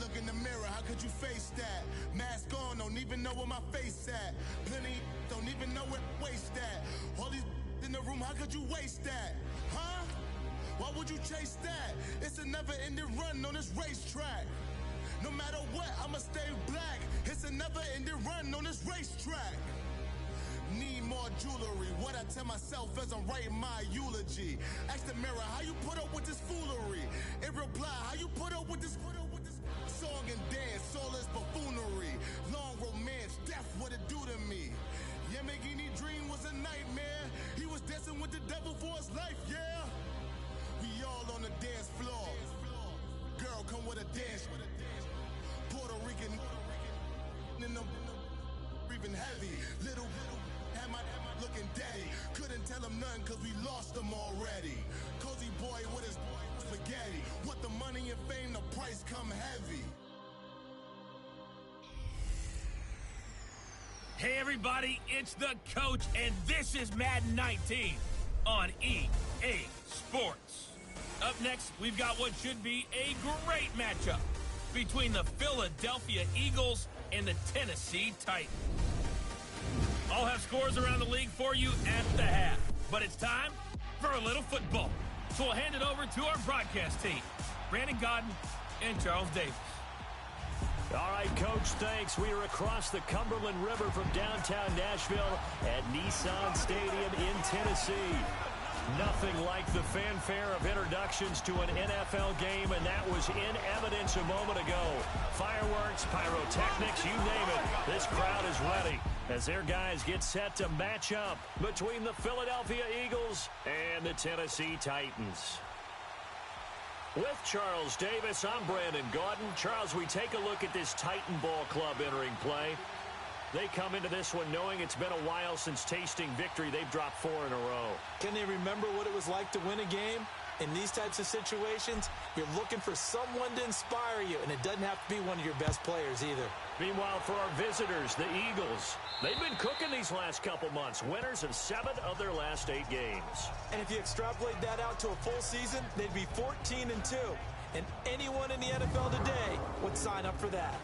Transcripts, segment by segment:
look in the mirror, how could you face that? Mask on, don't even know where my face at. Plenty don't even know where waist at. All these in the room, how could you waste that? Huh? Why would you chase that? It's a never-ending run on this racetrack. No matter what, I'ma stay black. It's a never-ending run on this racetrack. Need more jewelry. What I tell myself as I'm writing my eulogy. Ask the mirror, how you put up with this foolery? It reply, how you put up with this song and dance, soulless buffoonery. Long romance, death, what it do to me? Yamagini dream was a nightmare. He was dancing with the devil for his life, yeah. We all on the dance floor. Girl, come with a dance. Puerto Rican in the breathing heavy. Little had my looking daddy. Couldn't tell him nothing cause we lost him already. Cozy boy with his spaghetti. With the money and fame, the price come heavy. Hey everybody, it's the coach, and this is Madden 19 on EA Sports. Up next, we've got what should be a great matchup between the Philadelphia Eagles and the Tennessee Titans. I'll have scores around the league for you at the half, but it's time for a little football. So we'll hand it over to our broadcast team, Brandon Godden and Charles Davis. All right, Coach, thanks. We are across the Cumberland River from downtown Nashville at Nissan Stadium in Tennessee. Nothing like the fanfare of introductions to an NFL game, and that was in evidence a moment ago. Fireworks, pyrotechnics, you name it. This crowd is ready as their guys get set to match up between the Philadelphia Eagles and the Tennessee Titans. With Charles Davis, I'm Brandon Gaudin. Charles, we take a look at this Titan Ball Club entering play. They come into this one knowing it's been a while since tasting victory. They've dropped 4 in a row. Can they remember what it was like to win a game? In these types of situations, you're looking for someone to inspire you, and it doesn't have to be one of your best players either. Meanwhile, for our visitors, the Eagles, they've been cooking these last couple months. Winners of 7 of their last 8 games. And if you extrapolate that out to a full season, they'd be 14-2. And anyone in the NFL today would sign up for that.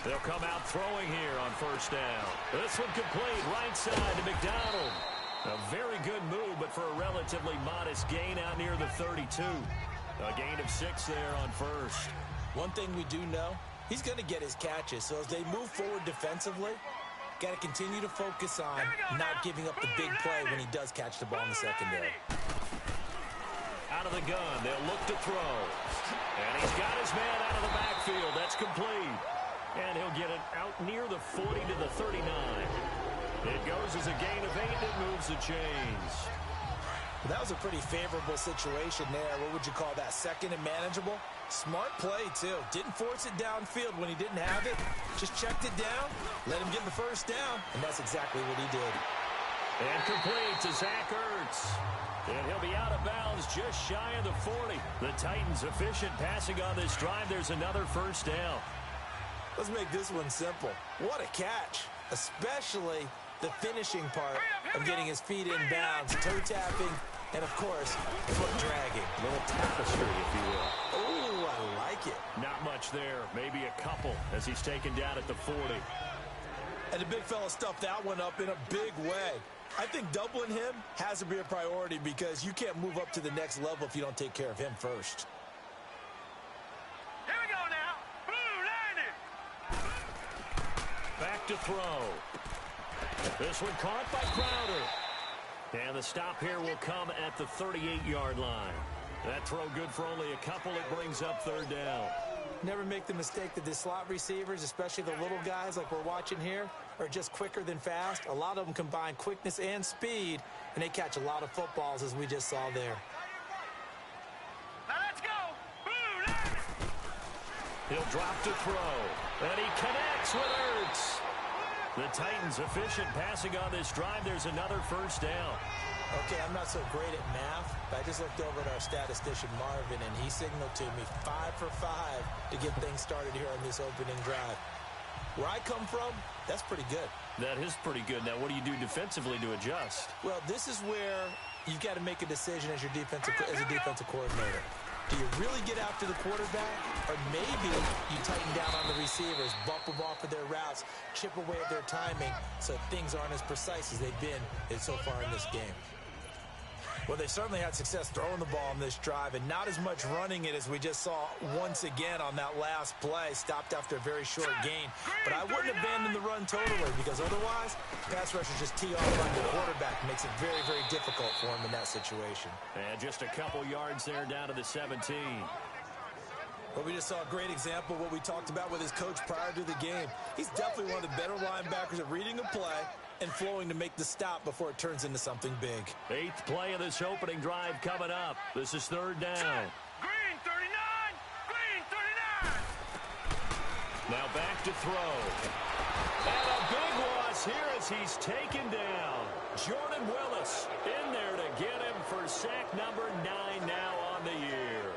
They'll come out throwing here on first down. This one complete, right side to McDonald. A very good move, but for a relatively modest gain out near the 32. A gain of 6 there on first. One thing we do know, he's going to get his catches. So as they move forward defensively, got to continue to focus on not giving up the big play when he does catch the ball in the secondary. Out of the gun, they'll look to throw. And he's got his man out of the backfield. That's complete. And he'll get it out near the 40 to the 39. It goes as a gain of 8 that moves the chains. That was a pretty favorable situation there. What would you call that? Second and manageable? Smart play, too. Didn't force it downfield when he didn't have it. Just checked it down, let him get the first down, and that's exactly what he did. And complete to Zach Ertz. And he'll be out of bounds just shy of the 40. The Titans efficient passing on this drive. There's another first down. Let's make this one simple. What a catch, especially the finishing part of getting his feet in bounds, toe tapping, and of course, foot dragging. A little tapestry, if you will. Oh, I like it. Not much there, maybe a couple as he's taken down at the 40. And the big fella stuffed that one up in a big way. I think doubling him has to be a priority because you can't move up to the next level if you don't take care of him first. Back to throw. This one caught by Crowder. And the stop here will come at the 38-yard line. That throw good for only a couple. It brings up third down. Never make the mistake that the slot receivers, especially the little guys like we're watching here, are just quicker than fast. A lot of them combine quickness and speed, and they catch a lot of footballs as we just saw there. He'll drop to throw. And he connects with Ertz. The Titans efficient passing on this drive. There's another first down. Okay, I'm not so great at math, but I just looked over at our statistician, Marvin, and he signaled to me 5 for 5 to get things started here on this opening drive. Where I come from, that's pretty good. That is pretty good. Now, what do you do defensively to adjust? Well, this is where you've got to make a decision as a defensive coordinator. Do you really get after the quarterback, or maybe you tighten down on the receivers, bump them off of their routes, chip away at their timing so things aren't as precise as they've been so far in this game? Well, they certainly had success throwing the ball on this drive and not as much running it as we just saw once again on that last play. Stopped after a very short gain. But I wouldn't abandon the run totally because otherwise, pass rushers just tee off on the quarterback. Makes it very, very difficult for him in that situation. And just a couple yards there down to the 17. Well, we just saw a great example of what we talked about with his coach prior to the game. He's definitely one of the better linebackers at reading a play and flowing to make the stop before it turns into something big. 8th play of this opening drive coming up. This is 3rd down. Green 39! Green 39! Now back to throw. And a big loss here as he's taken down. Jordan Willis in there to get him for sack number 9 now on the year.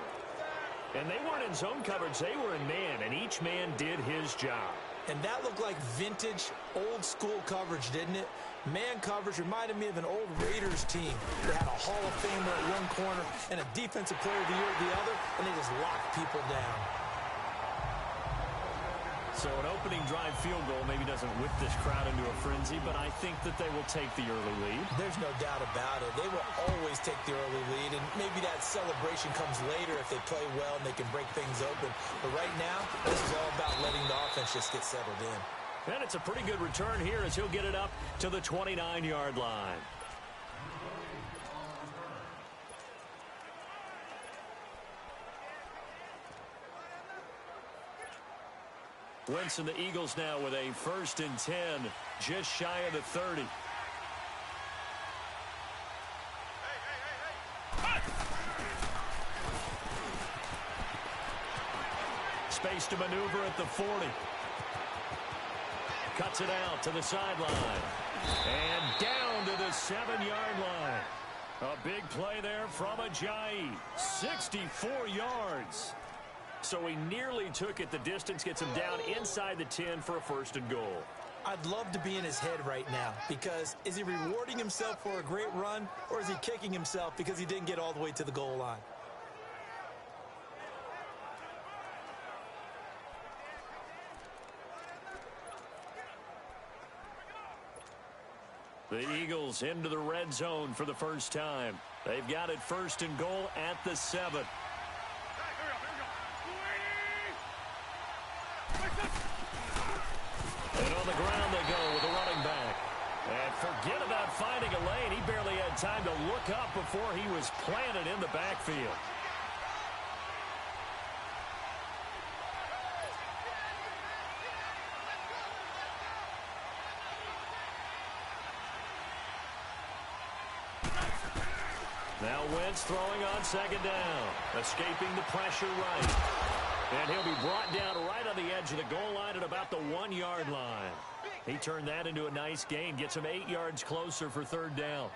And they weren't in zone coverage. They were in man, and each man did his job. And that looked like vintage, old-school coverage, didn't it? Man coverage reminded me of an old Raiders team that had a Hall of Famer at one corner and a Defensive Player of the Year at the other, and they just locked people down. So an opening drive field goal maybe doesn't whip this crowd into a frenzy, but I think that they will take the early lead. There's no doubt about it. They will always take the early lead, and maybe that celebration comes later if they play well and they can break things open. But right now, this is all about letting the offense just get settled in. And it's a pretty good return here as he'll get it up to the 29-yard line. Wentz and the Eagles now with a 1st and 10, just shy of the 30. Space to maneuver at the 40. Cuts it out to the sideline. And down to the 7-yard line. A big play there from Ajayi. 64 yards. So he nearly took it the distance, gets him down inside the 10 for a 1st and goal. I'd love to be in his head right now because is he rewarding himself for a great run or is he kicking himself because he didn't get all the way to the goal line? The Eagles into the red zone for the first time. They've got it 1st and goal at the 7. And on the ground they go with a running back. And forget about finding a lane. He barely had time to look up before he was planted in the backfield. Now Wentz throwing on 2nd down. Escaping the pressure right. And he'll be brought down right on the edge of the goal line at about the 1-yard line. He turned that into a nice gain. Gets him 8 yards closer for 3rd down.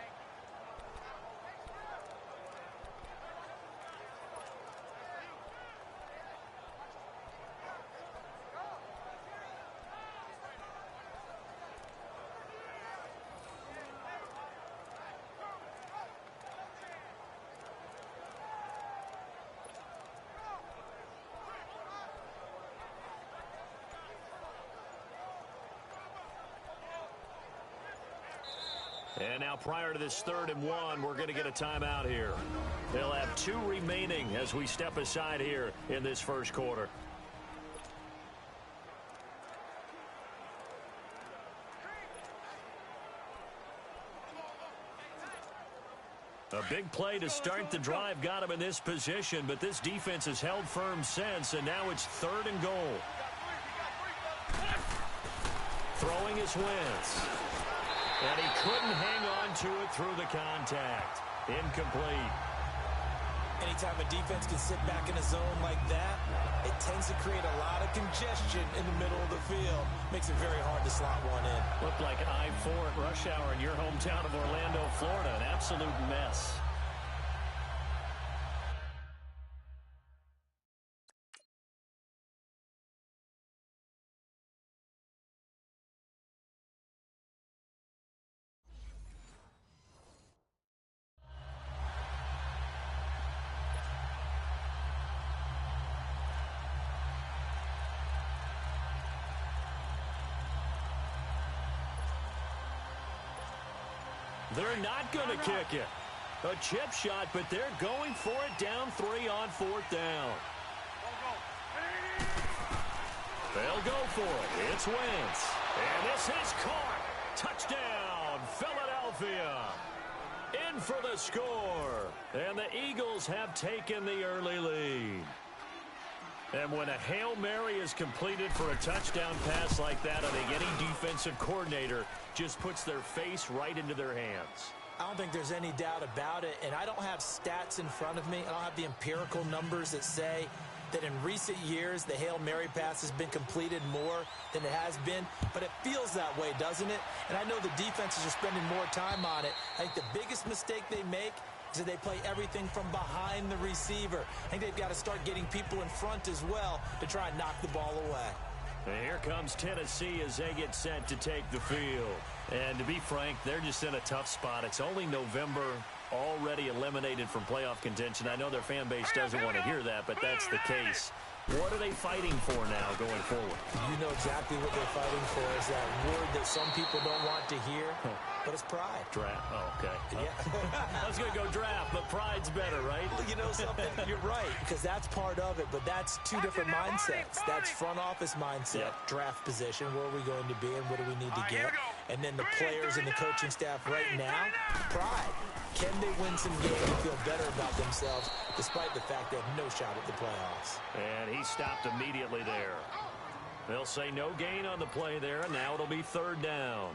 And now prior to this 3rd and 1, we're going to get a timeout here. They'll have 2 remaining as we step aside here in this 1st quarter. A big play to start the drive got him in this position, but this defense has held firm since, and now it's 3rd and goal. Throwing is Wentz. And he couldn't hang on to it through the contact. Incomplete. And anytime a defense can sit back in a zone like that, it tends to create a lot of congestion in the middle of the field. Makes it very hard to slot one in. Looked like I-4 at rush hour in your hometown of Orlando, Florida. An absolute mess. They're not going to kick it. A chip shot, but they're going for it down 3 on 4th down. They'll go for it. It's Wentz. And this is caught. Touchdown, Philadelphia. In for the score. And the Eagles have taken the early lead. And when a Hail Mary is completed for a touchdown pass like that, I think any defensive coordinator just puts their face right into their hands. I don't think there's any doubt about it, and I don't have stats in front of me. I don't have the empirical numbers that say that in recent years the Hail Mary pass has been completed more than it has been, but it feels that way, doesn't it? And I know the defenses are spending more time on it. I think the biggest mistake they make is that they play everything from behind the receiver. I think they've got to start getting people in front as well to try and knock the ball away. And here comes Tennessee as they get set to take the field. And to be frank, they're just in a tough spot. It's only November, already eliminated from playoff contention. I know their fan base doesn't want to hear that, but that's the case. What are they fighting for now going forward? You know exactly what they're fighting for. Is that word that some people don't want to hear, but it's pride. Draft. Oh, okay. Yeah. I was going to go draft, but pride's better, right? You know something? You're right, because that's part of it, but that's two different mindsets. That's front office mindset, draft position, where are we going to be and what do we need to get? And then the players and the coaching staff right now, pride. Can they win some games and feel better about themselves despite the fact they have no shot at the playoffs? And he stopped immediately there. They'll say no gain on the play there, and now it'll be 3rd down.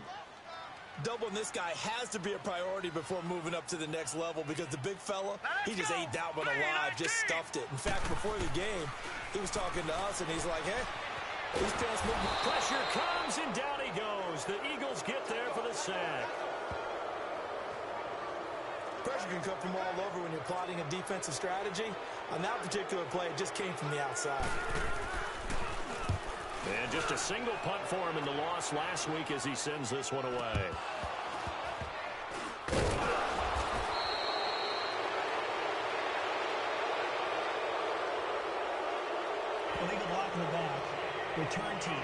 Doubling this guy has to be a priority before moving up to the next level because the big fella, he just ate that one alive, just stuffed it. In fact, before the game, he was talking to us, and he's like, hey, these pants move. Pressure comes, and down he goes. The Eagles get there for the sack. Pressure can come from all over when you're plotting a defensive strategy. On that particular play, it just came from the outside. And just a single punt for him in the loss last week as he sends this one away. Illegal block in the back. Return team.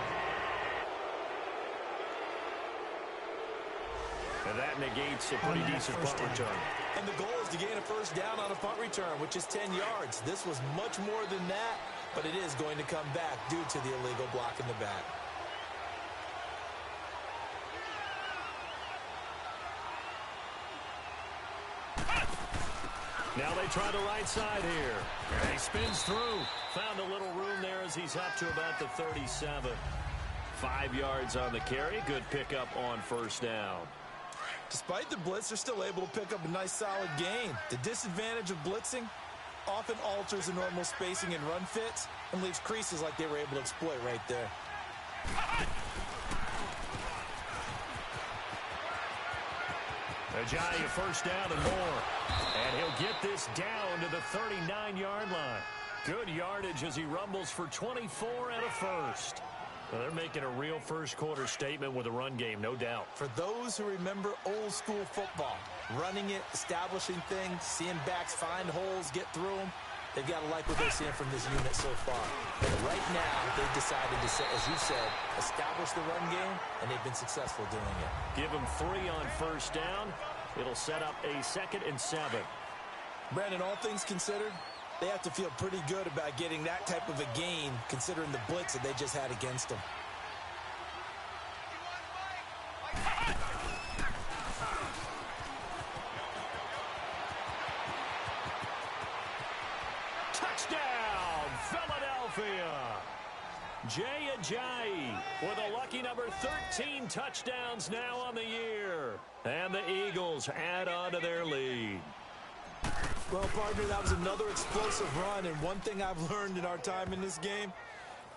And that negates a pretty decent punt return. And the goal is to gain a 1st down on a punt return, which is 10 yards. This was much more than that, but it is going to come back due to the illegal block in the back. Now they try the right side here. And he spins through. Found a little room there as he's up to about the 37. 5 yards on the carry. Good pickup on 1st down. Despite the blitz, they're still able to pick up a nice solid gain. The disadvantage of blitzing often alters the normal spacing and run fits and leaves creases like they were able to exploit right there. Ajayi 1st down and more. And he'll get this down to the 39-yard line. Good yardage as he rumbles for 24 and a 1st. Well, they're making a real first-quarter statement with a run game, no doubt. For those who remember old-school football, running it, establishing things, seeing backs find holes, get through them, they've got to like what they're seeing from this unit so far. But right now, they've decided to, as you said, establish the run game, and they've been successful doing it. Give them 3 on 1st down. It'll set up a 2nd and 7. Brandon, all things considered, they have to feel pretty good about getting that type of a gain, considering the blitz that they just had against them. Touchdown, Philadelphia! Jay Ajayi with a lucky number 13 touchdowns now on the year. And the Eagles add on to their lead. Well, partner, that was another explosive run, and one thing I've learned in our time in this game,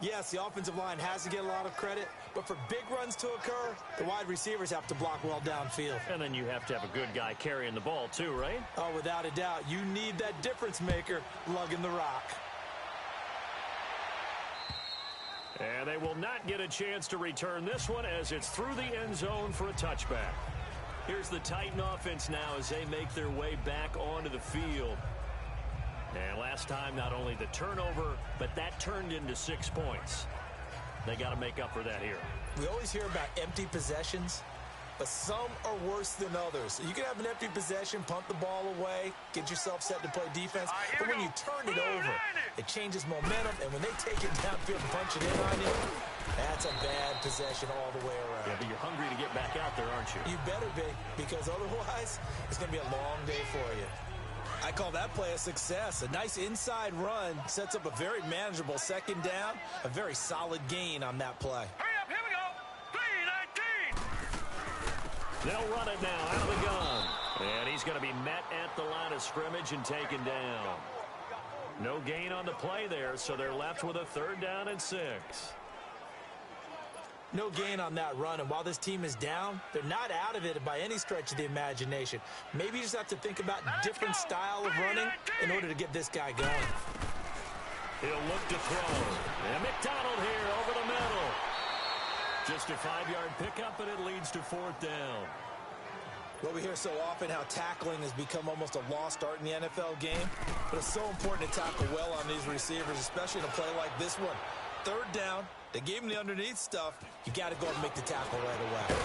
yes, the offensive line has to get a lot of credit, but for big runs to occur, the wide receivers have to block well downfield. And then you have to have a good guy carrying the ball too, right? Oh, without a doubt. You need that difference maker lugging the rock. And they will not get a chance to return this one as it's through the end zone for a touchback. Here's the Titan offense now as they make their way back onto the field. And last time, not only the turnover, but that turned into 6 points. They got to make up for that here. We always hear about empty possessions, but some are worse than others. You can have an empty possession, punt the ball away, get yourself set to play defense, but when you turn it over, it changes momentum, and when they take it downfield and punch it in on you, that's a bad possession all the way around. Yeah, but you're hungry to get back out there, aren't you? You better be, because otherwise, it's going to be a long day for you. I call that play a success. A nice inside run sets up a very manageable second down, a very solid gain on that play. Hurry up, here we go. 3-19. They'll run it now out of the gun. And he's going to be met at the line of scrimmage and taken down. No gain on the play there, so they're left with a 3rd down and 6. No gain on that run, and while this team is down, they're not out of it by any stretch of the imagination. Maybe you just have to think about different style of running in order to get this guy going. He'll look to throw. And McDonald here over the middle. Just a 5-yard pickup, and it leads to 4th down. Well, we hear so often how tackling has become almost a lost art in the NFL game, but it's so important to tackle well on these receivers, especially in a play like this one. 3rd down, they gave him the underneath stuff. You got to go and make the tackle right away.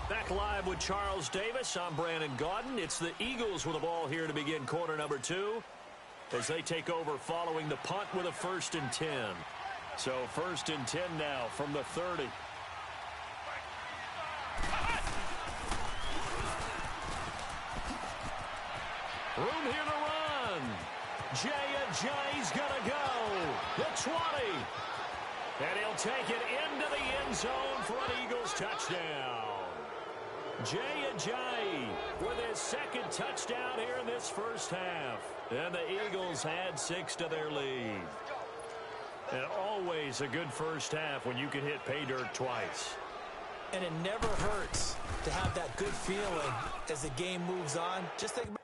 Back live with Charles Davis. I'm Brandon Gaudin. It's the Eagles with the ball here to begin quarter number 2 as they take over following the punt with a 1st and 10. So 1st and 10 now from the 30. Room here to run. Jay's gonna go. The 20. And he'll take it into the end zone for an Eagles touchdown. Jay with his 2nd touchdown here in this first half. And the Eagles add 6 to their lead. And always a good first half when you can hit pay dirt twice. And it never hurts to have that good feeling as the game moves on. Just think about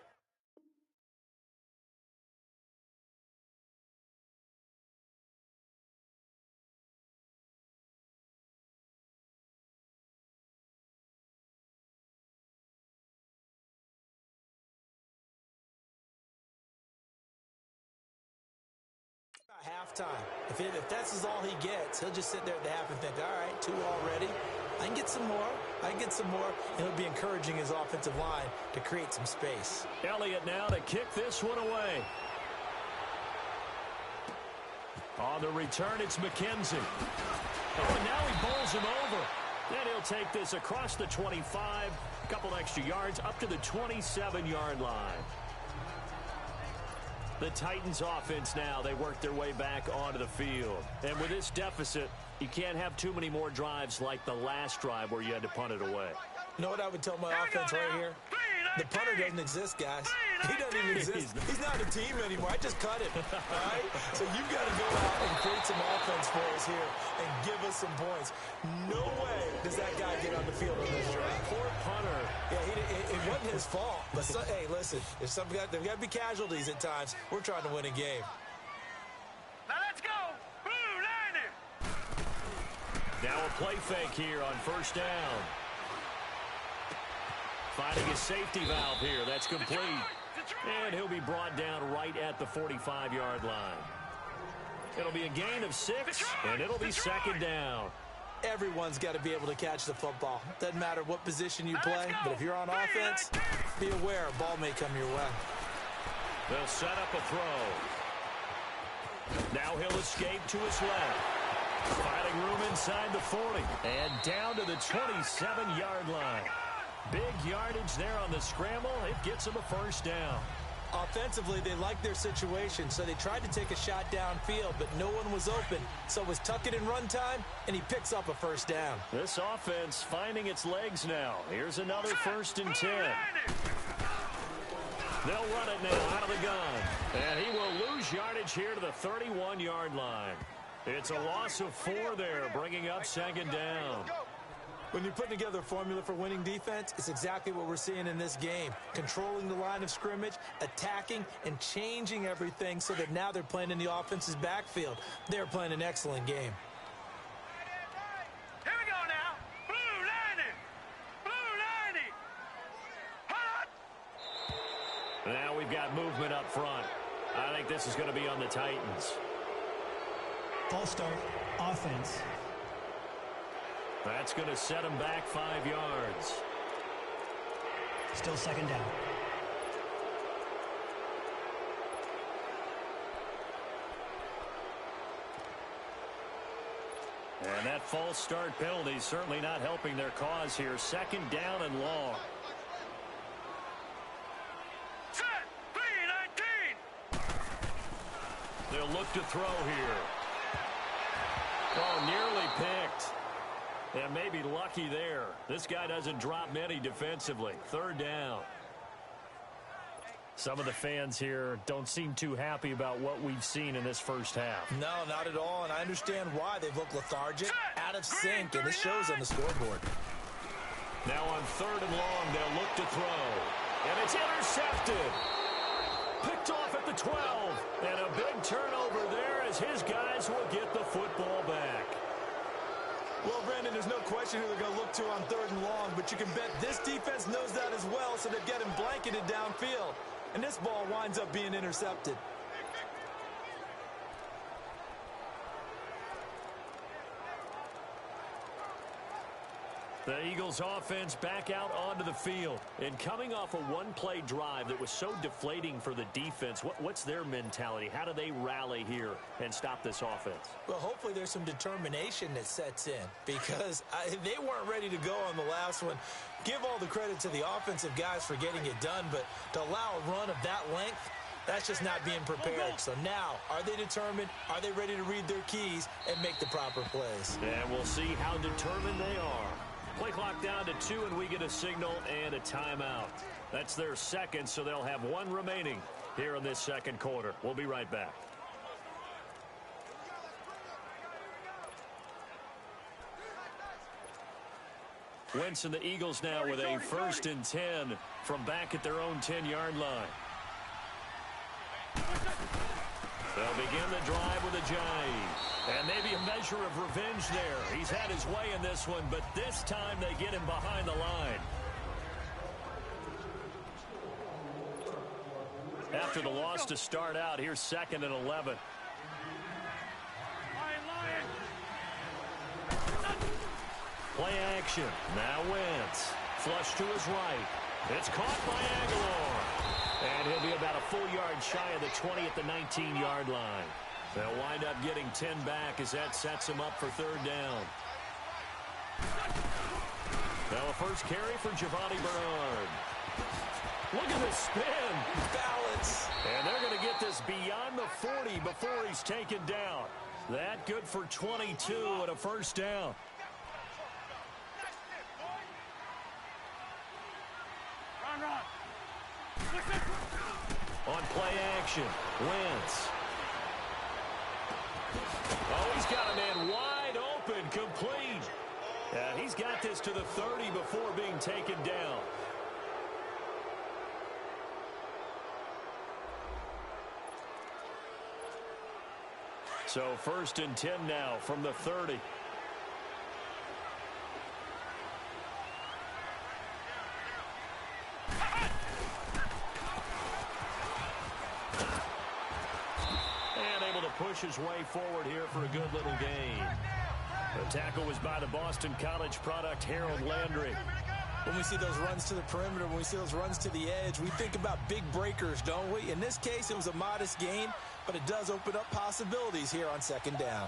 halftime. If that's all he gets, he'll just sit there at the half and think, all right, 2 already. I can get some more. And he'll be encouraging his offensive line to create some space. Elliott now to kick this one away. On the return, it's McKenzie. Oh, and now he bowls him over. Then he'll take this across the 25, a couple extra yards, up to the 27-yard line. The Titans offense now, they work their way back onto the field. And with this deficit, you can't have too many more drives like the last drive where you had to punt it away. You know what I would tell my offense right here? The punter doesn't exist, guys. He doesn't even exist. He's not a team anymore. I just cut him. All right? So you've got to go out and create some offense for us here and give us some points. No way does that guy get on the field on this drive. Poor punter. Yeah, it wasn't his fault. But, hey, listen, there's got to be casualties at times. We're trying to win a game. Now let's go. Blue 90. Now a play fake here on 1st down. Finding a safety valve here. That's complete. And he'll be brought down right at the 45-yard line. It'll be a gain of 6, and it'll be 2nd down. Everyone's got to be able to catch the football. Doesn't matter what position you play, but if you're on offense, be aware a ball may come your way. They'll set up a throw. Now he'll escape to his left. Finding room inside the 40. And down to the 27-yard line. Big yardage there on the scramble. It gets him a 1st down. Offensively, they liked their situation, so they tried to take a shot downfield, but no one was open. So it was tuck it in run time, and he picks up a first down. This offense finding its legs now. Here's another 1st and 10. They'll run it now out of the gun. And he will lose yardage here to the 31-yard line. It's a loss of 4 there, bringing up 2nd down. When you're putting together a formula for winning defense, it's exactly what we're seeing in this game. Controlling the line of scrimmage, attacking, and changing everything so that now they're playing in the offense's backfield. They're playing an excellent game. Here we go now. Blue 90. Blue 90. Hot. Now we've got movement up front. I think this is going to be on the Titans. False start, offense. That's going to set him back 5 yards. Still 2nd down. And that false start penalty is certainly not helping their cause here. 2nd down and long. Set. 3-19. They'll look to throw here. Oh, nearly picked. And maybe lucky there. This guy doesn't drop many defensively. 3rd down. Some of the fans here don't seem too happy about what we've seen in this first half. No, not at all, and I understand why. They've looked lethargic, out of sync, and it shows on the scoreboard. Now on 3rd and long, they'll look to throw. And it's intercepted. Picked off at the 12. And a big turnover there as his guys will get the football back. Well, Brandon, there's no question who they're going to look to on 3rd and long, but you can bet this defense knows that as well, so they've got him blanketed downfield. And this ball winds up being intercepted. The Eagles offense back out onto the field. And coming off a one-play drive that was so deflating for the defense, what's their mentality? How do they rally here and stop this offense? Well, hopefully there's some determination that sets in because they weren't ready to go on the last one. Give all the credit to the offensive guys for getting it done, but to allow a run of that length, that's just not being prepared. So now, are they determined? Are they ready to read their keys and make the proper plays? And we'll see how determined they are. Play clock down to 2, and we get a signal and a timeout. That's their 2nd, so they'll have 1 remaining here in this 2nd quarter. We'll be right back. Wentz and the Eagles now with a 1st and 10 from back at their own 10-yard line. They'll begin the drive with a jive. And maybe a measure of revenge there. He's had his way in this one, but this time they get him behind the line. After the loss to start out, here's 2nd and 11. Play action. Now Wentz. Flush to his right. It's caught by Aguilar. And he'll be about a full yard shy of the 20 at the 19-yard line. They'll wind up getting 10 back as that sets them up for 3rd down. Now a first carry for Giovanni Bernard. Look at this spin. Balance. And they're going to get this beyond the 40 before he's taken down. That good for 22 and a 1st down. On play action, Wentz. Oh, he's got a man wide open, complete. He's got this to the 30 before being taken down. So 1st and 10 now from the 30. Push his way forward here for a good little gain. The tackle was by the Boston College product, Harold Landry. When we see those runs to the perimeter, when we see those runs to the edge, we think about big breakers, don't we? In this case, it was a modest gain, but it does open up possibilities here on 2nd down.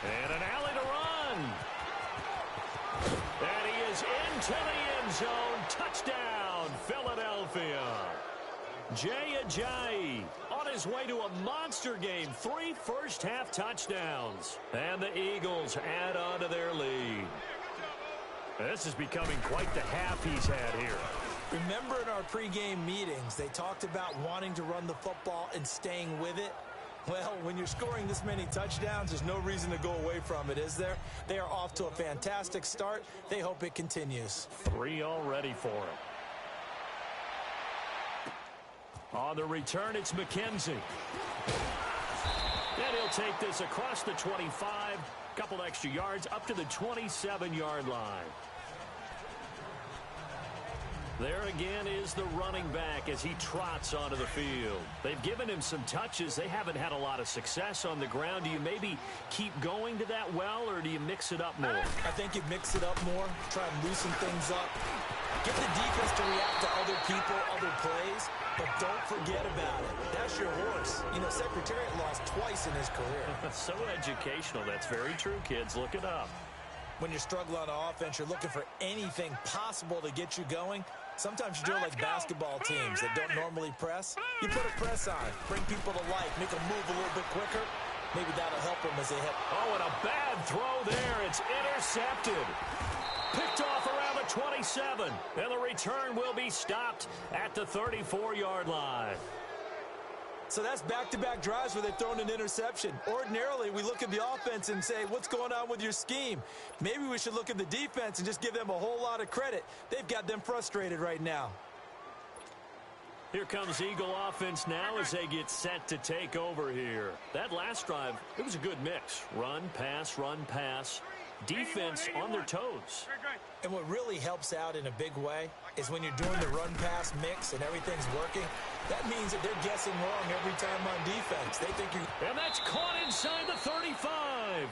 And an alley to run. to the end zone. Touchdown, Philadelphia. Jay Ajayi on his way to a monster game. 3 first-half touchdowns. And the Eagles add on to their lead. This is becoming quite the half he's had here. Remember in our pregame meetings, they talked about wanting to run the football and staying with it? Well, when you're scoring this many touchdowns, there's no reason to go away from it, is there? They are off to a fantastic start. They hope it continues. 3 already for him. On the return, it's McKenzie. And he'll take this across the 25. Couple extra yards up to the 27-yard line. There again is the running back as he trots onto the field. They've given him some touches. They haven't had a lot of success on the ground. Do you maybe keep going to that well, or do you mix it up more? I think you mix it up more, try and loosen things up. Get the defense to react to other people, other plays, but don't forget about it. That's your horse. You know, Secretariat lost twice in his career. So educational. That's very true, kids. Look it up. When you're struggling on offense, you're looking for anything possible to get you going. Sometimes you do it like basketball teams that don't normally press. You put a press on, bring people to life, make them move a little bit quicker. Maybe that'll help them as they hit. Oh, and a bad throw there. It's intercepted. Picked off around the 27. And the return will be stopped at the 34-yard line. So that's back-to-back drives where they've thrown an interception. Ordinarily, we look at the offense and say, what's going on with your scheme? Maybe we should look at the defense and just give them a whole lot of credit. They've got them frustrated right now. Here comes Eagle offense now as they get set to take over here. That last drive, it was a good mix. Run, pass. Defense on their toes. And what really helps out in a big way is when you're doing the run-pass mix and everything's working, that means that they're guessing wrong every time on defense. They think you... And that's caught inside the 35.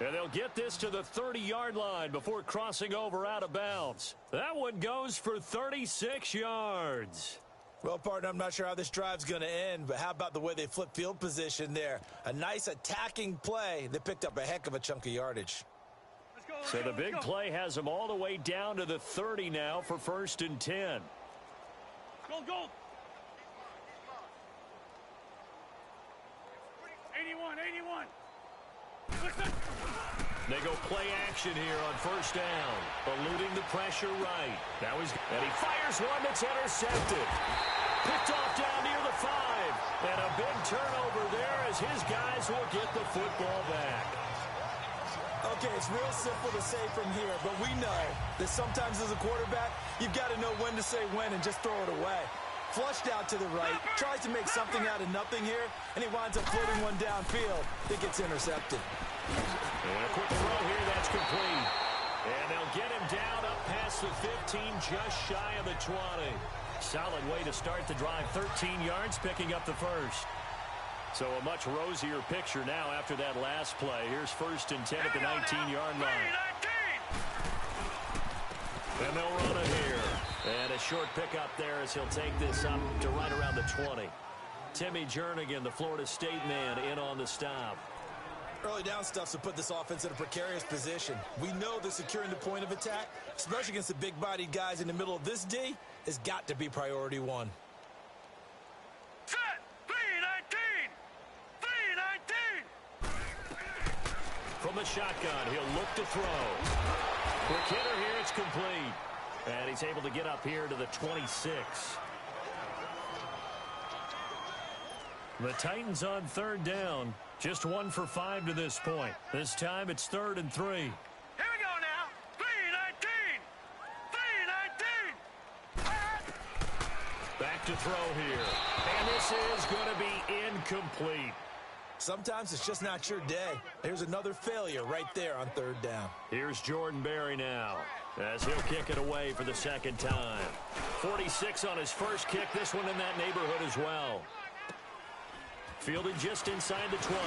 And they'll get this to the 30-yard line before crossing over out of bounds. That one goes for 36 yards. Well, partner, I'm not sure how this drive's going to end, but how about the way they flip field position there? A nice attacking play that picked up a heck of a chunk of yardage. So the big play has them all the way down to the 30 now for 1st and 10. Go. 81. They go play action here on 1st down. Eluding the pressure right. And he fires one that's intercepted. Picked off down near the 5. And a big turnover there as his guys will get the football back. Okay, it's real simple to say from here, but we know that sometimes as a quarterback, you've got to know when to say when and just throw it away. Flushed out to the right, tries to make something out of nothing here, and he winds up floating one downfield that gets intercepted. And a quick throw here, that's complete. And they'll get him down up past the 15, just shy of the 20. Solid way to start the drive, 13 yards, picking up the first. So a much rosier picture now after that last play. Here's 1st and 10 at the 19-yard line. And they'll run it here. And a short pickup there as he'll take this up to right around the 20. Timmy Jernigan, the Florida State man, in on the stop. Early down stuff's to put this offense in a precarious position. We know that securing the point of attack, especially against the big-bodied guys in the middle of this D, has got to be priority one. Set! 3-19! From the shotgun, he'll look to throw. Quick hitter here, it's complete. And he's able to get up here to the 26. The Titans on 3rd down. Just 1 for 5 to this point. This time it's 3rd and 3. Here we go now. 3-19! Back to throw here. And this is going to be incomplete. Sometimes it's just not your day. There's another failure right there on 3rd down. Here's Jordan Berry now as he'll kick it away for the 2nd time. 46 on his first kick. This one in that neighborhood as well. Fielded just inside the 20.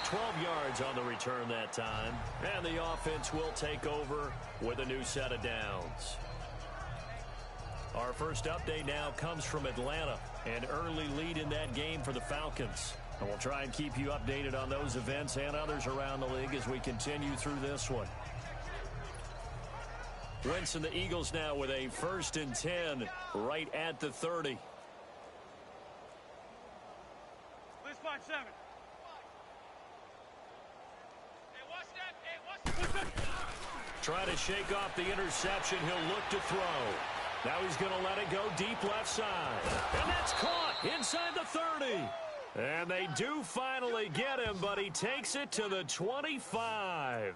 12 yards on the return that time. And the offense will take over with a new set of downs. Our first update now comes from Atlanta. An early lead in that game for the Falcons. And we'll try and keep you updated on those events and others around the league as we continue through this one. Wentz and the Eagles now with a 1st and 10 right at the 30. Let's 5-7. Try to shake off the interception. He'll look to throw. Now he's going to let it go deep left side. And that's caught inside the 30. And they do finally get him, but he takes it to the 25.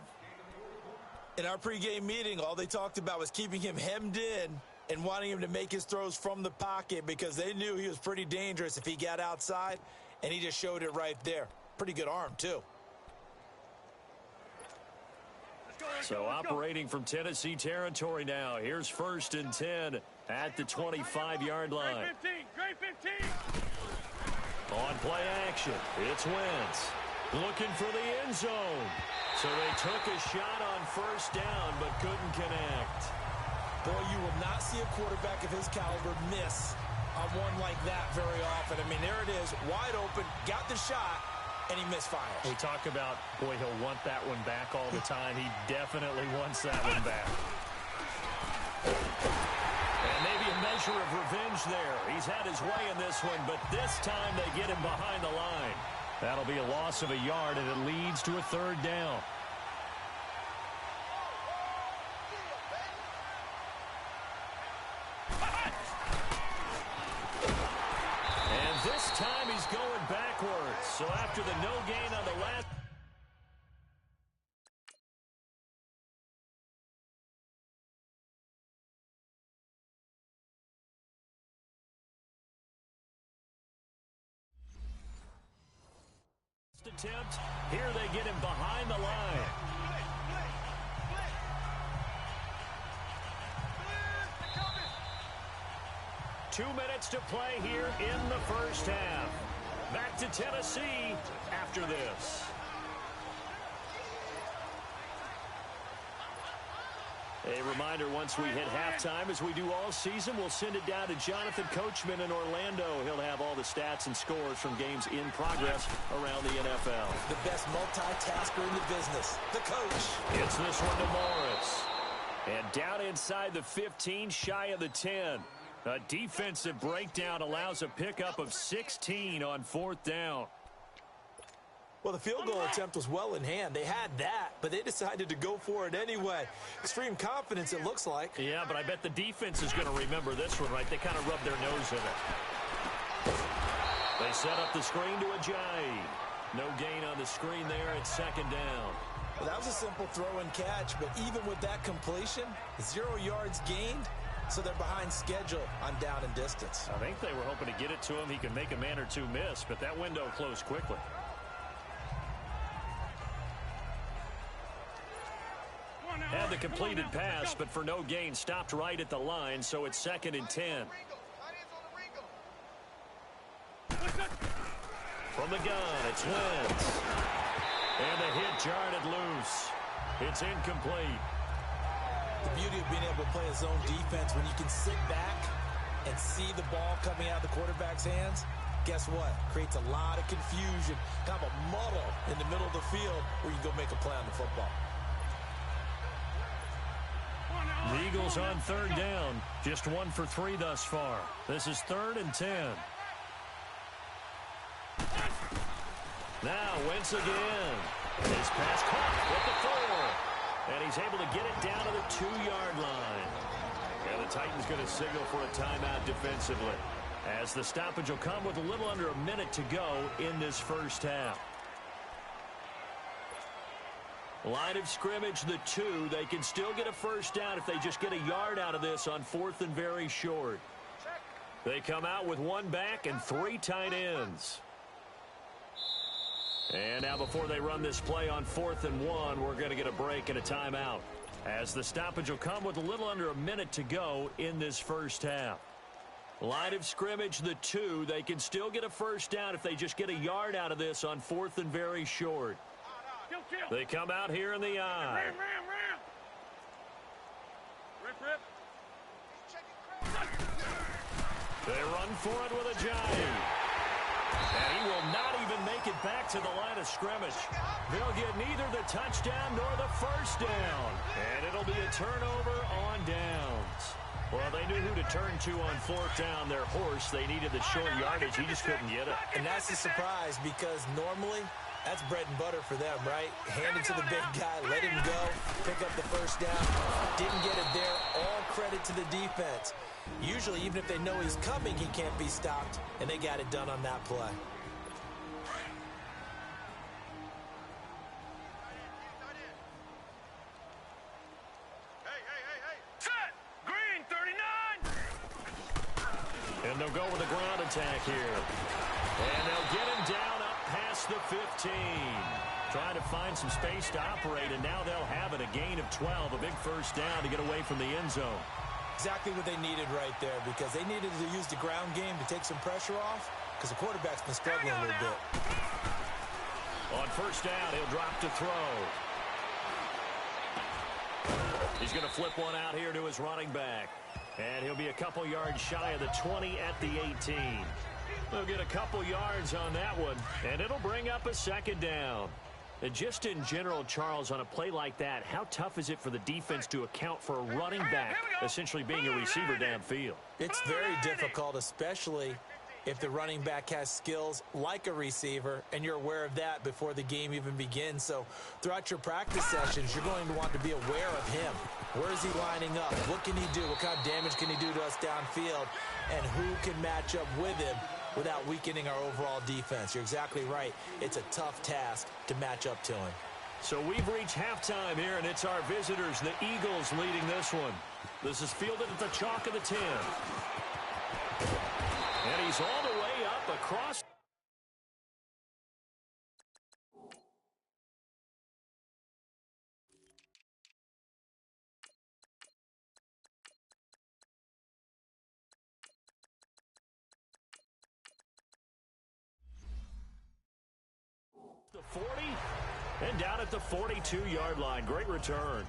In our pregame meeting, all they talked about was keeping him hemmed in and wanting him to make his throws from the pocket because they knew he was pretty dangerous if he got outside, and he just showed it right there. Pretty good arm, too. So operating from Tennessee territory now. Here's 1st and 10 at the 25-yard line. Great 15. On play action, it's Wentz looking for the end zone. So they took a shot on 1st down but couldn't connect. Boy, you will not see a quarterback of his caliber miss on one like that very often. I mean, there it is, wide open, got the shot, and he misfires. We talk about, boy, he'll want that one back all the time. He definitely wants that one back. And maybe a measure of revenge there. He's had his way in this one, but this time they get him behind the line. That'll be a loss of a yard, and it leads to a 3rd down. And this time he's going backwards. So after the no gain on the last... attempt, here they get him behind the line. Two minutes to play here in the 1st half. Back to Tennessee after this. A reminder, once we hit halftime, as we do all season, we'll send it down to Jonathan Coachman in Orlando. He'll have all the stats and scores from games in progress around the NFL. The best multitasker in the business, the coach. It's this one to Morris. And down inside the 15, shy of the 10. A defensive breakdown allows a pickup of 16 on 4th down. Well, the field goal attempt was well in hand. They had that, but they decided to go for it anyway. Extreme confidence, it looks like. Yeah, but I bet the defense is going to remember this one, right? They kind of rubbed their nose in it. They set up the screen to Ajayi. No gain on the screen there. It's 2nd down. Well, that was a simple throw and catch, but even with that completion, 0 yards gained, so they're behind schedule on down and distance. I think they were hoping to get it to him. He could make a man or two miss, but that window closed quickly. Had the completed pass, but for no gain, stopped right at the line, so it's 2nd and 10. From the gun, it's Wentz. And the hit jarred it loose. It's incomplete. The beauty of being able to play a zone defense when you can sit back and see the ball coming out of the quarterback's hands, guess what? Creates a lot of confusion, kind of a muddle in the middle of the field where you can go make a play on the football. The Eagles on 3rd down. Just 1 for 3 thus far. This is 3rd and 10. Now Wentz again. His pass caught with the 4. And he's able to get it down to the 2-yard line. And the Titans going to signal for a timeout defensively, as the stoppage will come with a little under a minute to go in this 1st half. Line of scrimmage, the 2. They can still get a 1st down if they just get a yard out of this on 4th and very short. They come out with 1 back and 3 tight ends. And now before they run this play on 4th and 1, we're going to get a break and a timeout, as the stoppage will come with a little under a minute to go in this 1st half. Line of scrimmage, the 2. They can still get a 1st down if they just get a yard out of this on 4th and very short. They come out here in the eye. Rip. They run for it with Ajayi. And he will not even make it back to the line of scrimmage. They'll get neither the touchdown nor the first down. And it'll be a turnover on downs. Well, they knew who to turn to on fourth down. Their horse, they needed the short yardage. He just couldn't get it. And that's a surprise because normally that's bread and butter for them, right? Hand it to the big guy, let him go, pick up the first down. Didn't get it there. All credit to the defense. Usually, even if they know he's coming, he can't be stopped, and they got it done on that play. Set! Green, 39! And they'll go with a ground attack here. And they'll get him down up past the 15. Trying to find some space to operate, and now they'll have it. A gain of 12, a big first down to get away from the end zone. Exactly what they needed right there because they needed to use the ground game to take some pressure off because the quarterback's been struggling a little bit. On first down, he'll drop to throw. He's going to flip one out here to his running back. And he'll be a couple yards shy of the 20 at the 18. They'll get a couple yards on that one, and it'll bring up a second down. And just in general, Charles, on a play like that, how tough is it for the defense to account for a running back essentially being a receiver downfield? It's very difficult, especially if the running back has skills like a receiver, and you're aware of that before the game even begins. So throughout your practice sessions, you're going to want to be aware of him. Where is he lining up? What can he do? What kind of damage can he do to us downfield? And who can match up with him without weakening our overall defense? You're exactly right. It's a tough task to match up to him. So we've reached halftime here, and it's our visitors, the Eagles, leading this one. This is fielded at the chalk of the 10. And he's all the way up across. The 40 and down at the 42-yard line. Great return.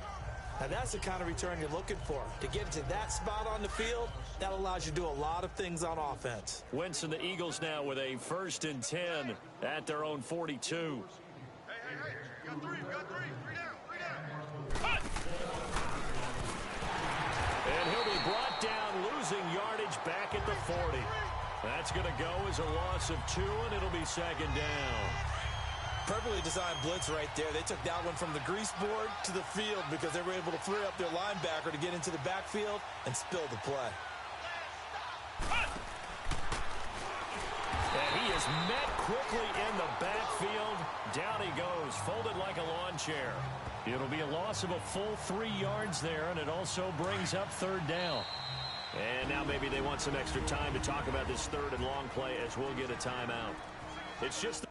Now, that's the kind of return you're looking for. To get to that spot on the field, that allows you to do a lot of things on offense. Wentz and the Eagles now with a 1st and 10 at their own 42. Hey, you got three, three down. And he'll be brought down, losing yardage back at the 40. That's going to go as a loss of 2, and it'll be second down. Perfectly designed blitz right there. They took that one from the grease board to the field because they were able to free up their linebacker to get into the backfield and spill the play. And he is met quickly in the backfield. Down he goes, folded like a lawn chair. It'll be a loss of a full 3 yards there, and it also brings up third down. And now maybe they want some extra time to talk about this third and long play as we'll get a timeout. It's just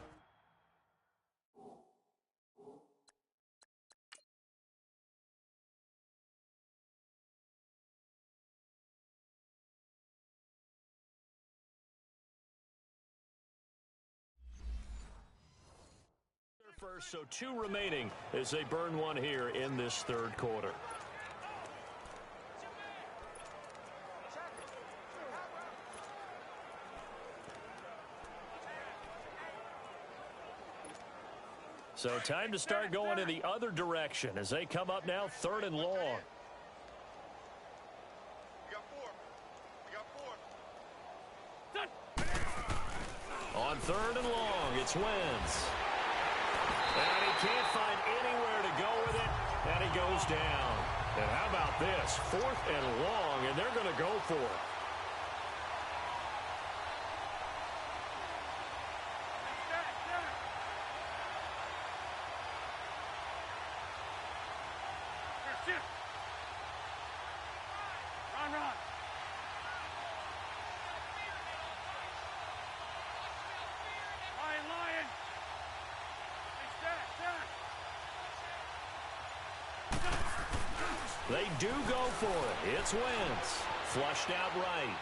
first, so 2 remaining as they burn one here in this third quarter. So time to start going in the other direction as they come up now 3rd and long. On 3rd and long, it's Wentz. And he can't find anywhere to go with it, and he goes down. And how about this? 4th and long, and they're going to go for it. Run. Lion. They do go for it. It's Wentz. Flushed out right.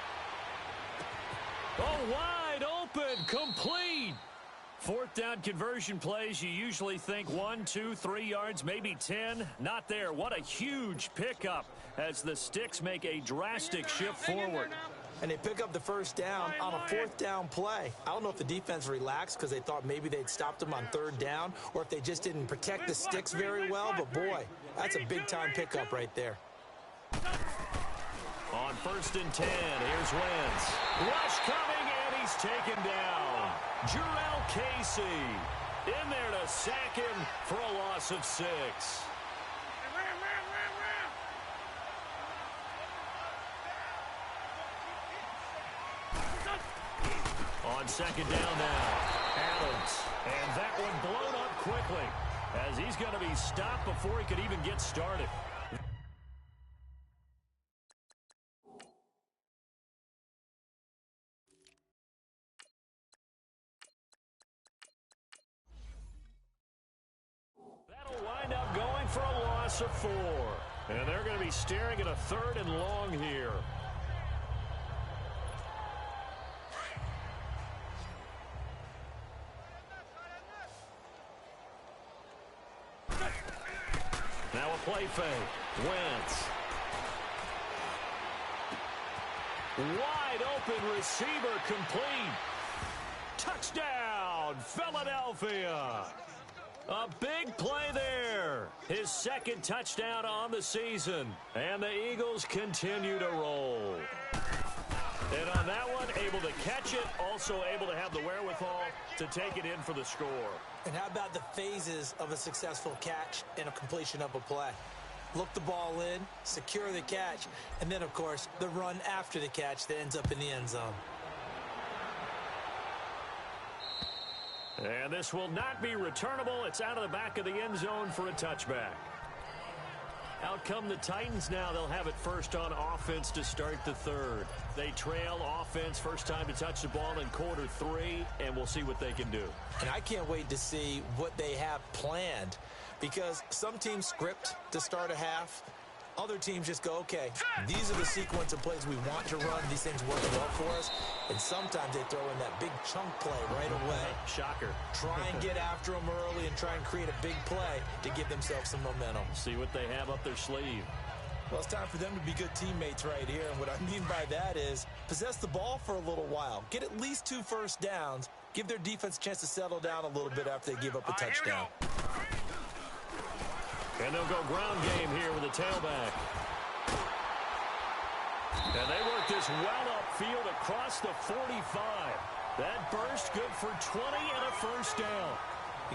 Oh, wide open. Complete. 4th down conversion plays, you usually think 1, 2, 3 yards, maybe 10. Not there. What a huge pickup as the Sticks make a drastic shift forward. And they pick up the first down on a fourth down play. I don't know if the defense relaxed because they thought maybe they'd stopped them on third down or if they just didn't protect the sticks very well. But, boy, that's a big-time pickup right there. On 1st and 10, here's Wentz. Rush coming, and he's taken down. Jurrell Casey in there to sack him for a loss of 6. On 2nd down now, Adams. And that one blown up quickly as he's going to be stopped before he could even get started. That'll wind up going for a loss of 4. And they're going to be staring at a 3rd and long here. Now a play fake. Wentz. Wide open receiver complete. Touchdown, Philadelphia. A big play there. His 2nd touchdown on the season. And the Eagles continue to roll. And on that one, able to catch it, also able to have the wherewithal to take it in for the score. And how about the phases of a successful catch and a completion of a play? Look the ball in, secure the catch, and then, of course, the run after the catch that ends up in the end zone. And this will not be returnable. It's out of the back of the end zone for a touchback. Out come the Titans now. They'll have it first on offense to start the 3rd. They trail offense, first time to touch the ball in quarter 3, and we'll see what they can do. And I can't wait to see what they have planned because some teams script to start a half. Other teams just go, okay, these are the sequence of plays we want to run. These things work well for us. And sometimes they throw in that big chunk play right away. Shocker. Try and get after them early and try and create a big play to give themselves some momentum. See what they have up their sleeve. Well, it's time for them to be good teammates right here. And what I mean by that is possess the ball for a little while. Get at least 2 first downs. Give their defense a chance to settle down a little bit after they give up a touchdown. And they'll go ground game here with a tailback. And they work this well upfield across the 45. That burst good for 20 and a first down.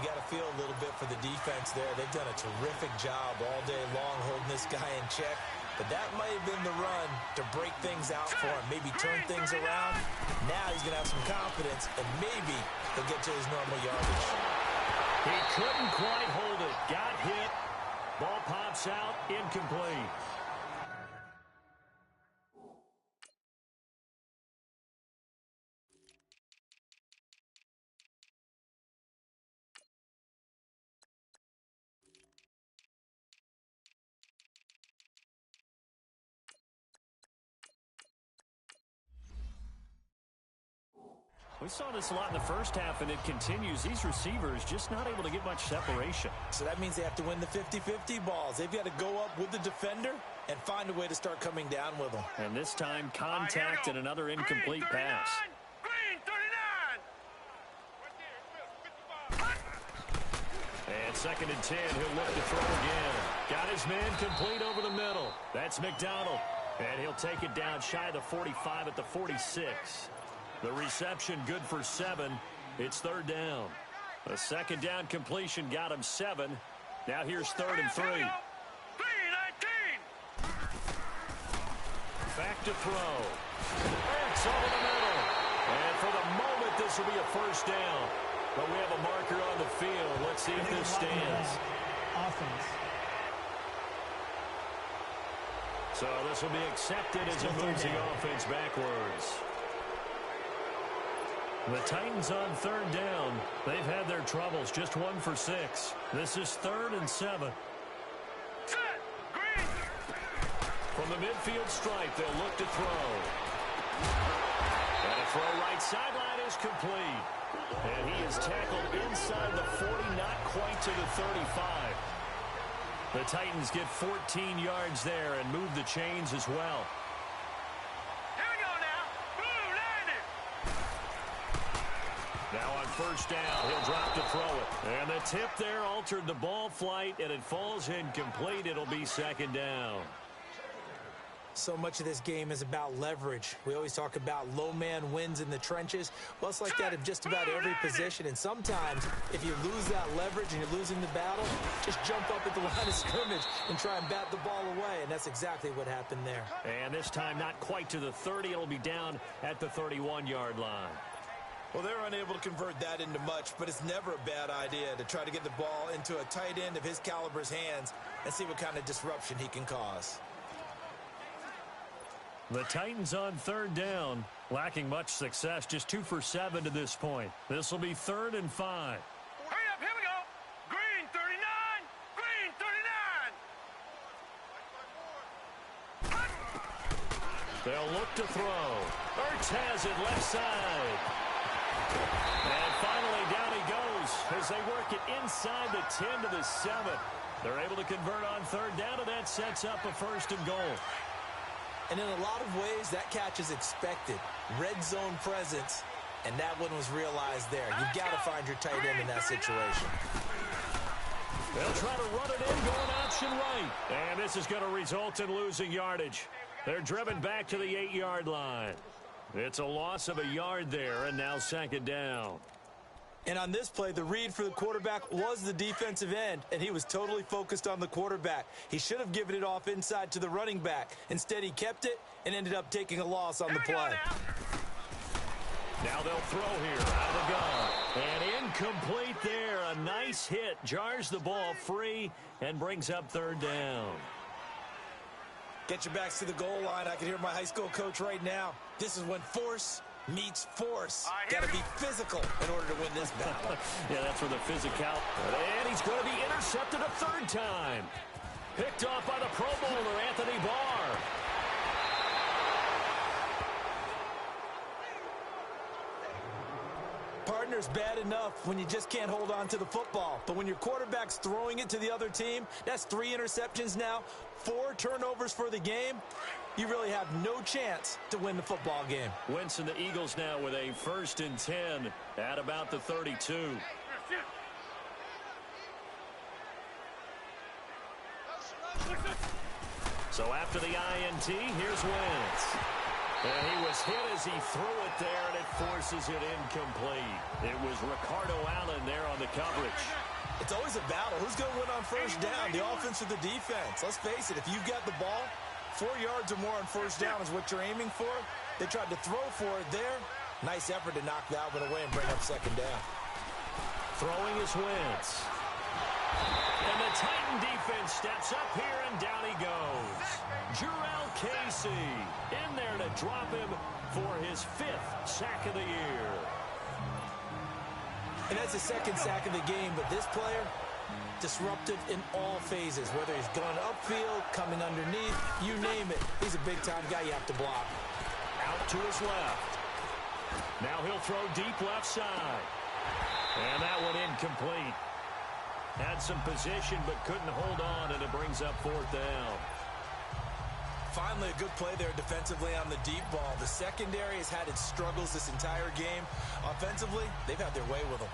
You got to feel a little bit for the defense there. They've done a terrific job all day long holding this guy in check. But that might have been the run to break things out for him, maybe turn things around. Now he's going to have some confidence, and maybe he'll get to his normal yardage. He couldn't quite hold it. Got hit. Ball pops out, incomplete. We saw this a lot in the first half, and it continues. These receivers just not able to get much separation. So that means they have to win the 50-50 balls. They've got to go up with the defender and find a way to start coming down with them. And this time, contact and another incomplete pass. Green 39. And 2nd and 10, he'll look to throw again. Got his man complete over the middle. That's McDonald. And he'll take it down shy of the 45 at the 46. The reception good for 7. It's 3rd down. A 2nd down completion got him 7. Now here's 3rd and 3. 3-19. Back to throw. It's over the middle. And for the moment, this will be a first down. But we have a marker on the field. Let's see if this stands. Offense. So this will be accepted as it moves the offense backwards. The Titans on 3rd down. They've had their troubles. Just 1 for 6. This is 3rd and 7. From the midfield stripe, they'll look to throw. And a throw right sideline is complete. And he is tackled inside the 40, not quite to the 35. The Titans get 14 yards there and move the chains as well. Here we go now. first down. He'll drop to throw it. And the tip there altered the ball flight, and it falls incomplete. It'll be second down. So much of this game is about leverage. We always talk about low man wins in the trenches. Well, it's like that in just about every position. And sometimes, if you lose that leverage and you're losing the battle, just jump up at the line of scrimmage and try and bat the ball away. And that's exactly what happened there. And this time, not quite to the 30. It'll be down at the 31-yard line. Well, they're unable to convert that into much, but it's never a bad idea to try to get the ball into a tight end of his caliber's hands and see what kind of disruption he can cause. The Titans on third down, lacking much success, just 2 for 7 to this point. This will be 3rd and 5. Hurry up, here we go. Green 39, green 39. They'll look to throw. Ertz has it left side. And finally down he goes as they work it inside the 10 to the 7. They're able to convert on third down, and that sets up a 1st and goal. And in a lot of ways, that catch is expected. Red zone presence, and that one was realized there. You've got to find your tight end in that situation. They'll try to run it in, going option right. And this is going to result in losing yardage. They're driven back to the 8-yard line. It's a loss of a yard there, and now 2nd down. And on this play, the read for the quarterback was the defensive end, and he was totally focused on the quarterback. He should have given it off inside to the running back. Instead, he kept it and ended up taking a loss on the play. Now they'll throw here out of the gun. And incomplete there. A nice hit. Jars the ball free and brings up 3rd down. Get your backs to the goal line. I can hear my high school coach right now. This is when force meets force. Got to be physical in order to win this battle. Yeah, that's where the physical. And he's going to be intercepted a 3rd time. Picked off by the Pro Bowler, Anthony Barr. Partner's bad enough when you just can't hold on to the football. But when your quarterback's throwing it to the other team, that's 3 interceptions now, 4 turnovers for the game. You really have no chance to win the football game. Wentz and the Eagles now with a 1st and 10 at about the 32. So after the INT, here's Wentz. And he was hit as he threw it there, and it forces it incomplete. It was Ricardo Allen there on the coverage. It's always a battle. Who's going to win on 1st down, the offense or the defense? Let's face it, if you've got the ball, 4 yards or more on 1st down is what you're aiming for. They tried to throw for it there. Nice effort to knock that one away and bring up 2nd down. Throwing is Wentz. And the Titan defense steps up here, and down he goes. Jurrell Casey in there to drop him for his 5th sack of the year. And that's the 2nd sack of the game, but this player, disruptive in all phases, whether he's going upfield, coming underneath, you name it. He's a big-time guy you have to block. Out to his left. Now he'll throw deep left side. And that one incomplete. Had some position but couldn't hold on, and it brings up 4th down. Finally, a good play there defensively on the deep ball. The secondary has had its struggles this entire game. Offensively, they've had their way with them.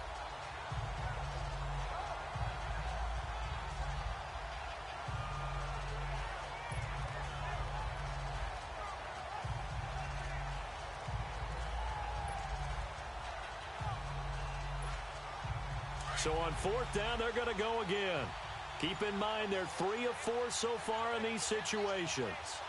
So on 4th down, they're going to go again. Keep in mind they're 3 of 4 so far in these situations.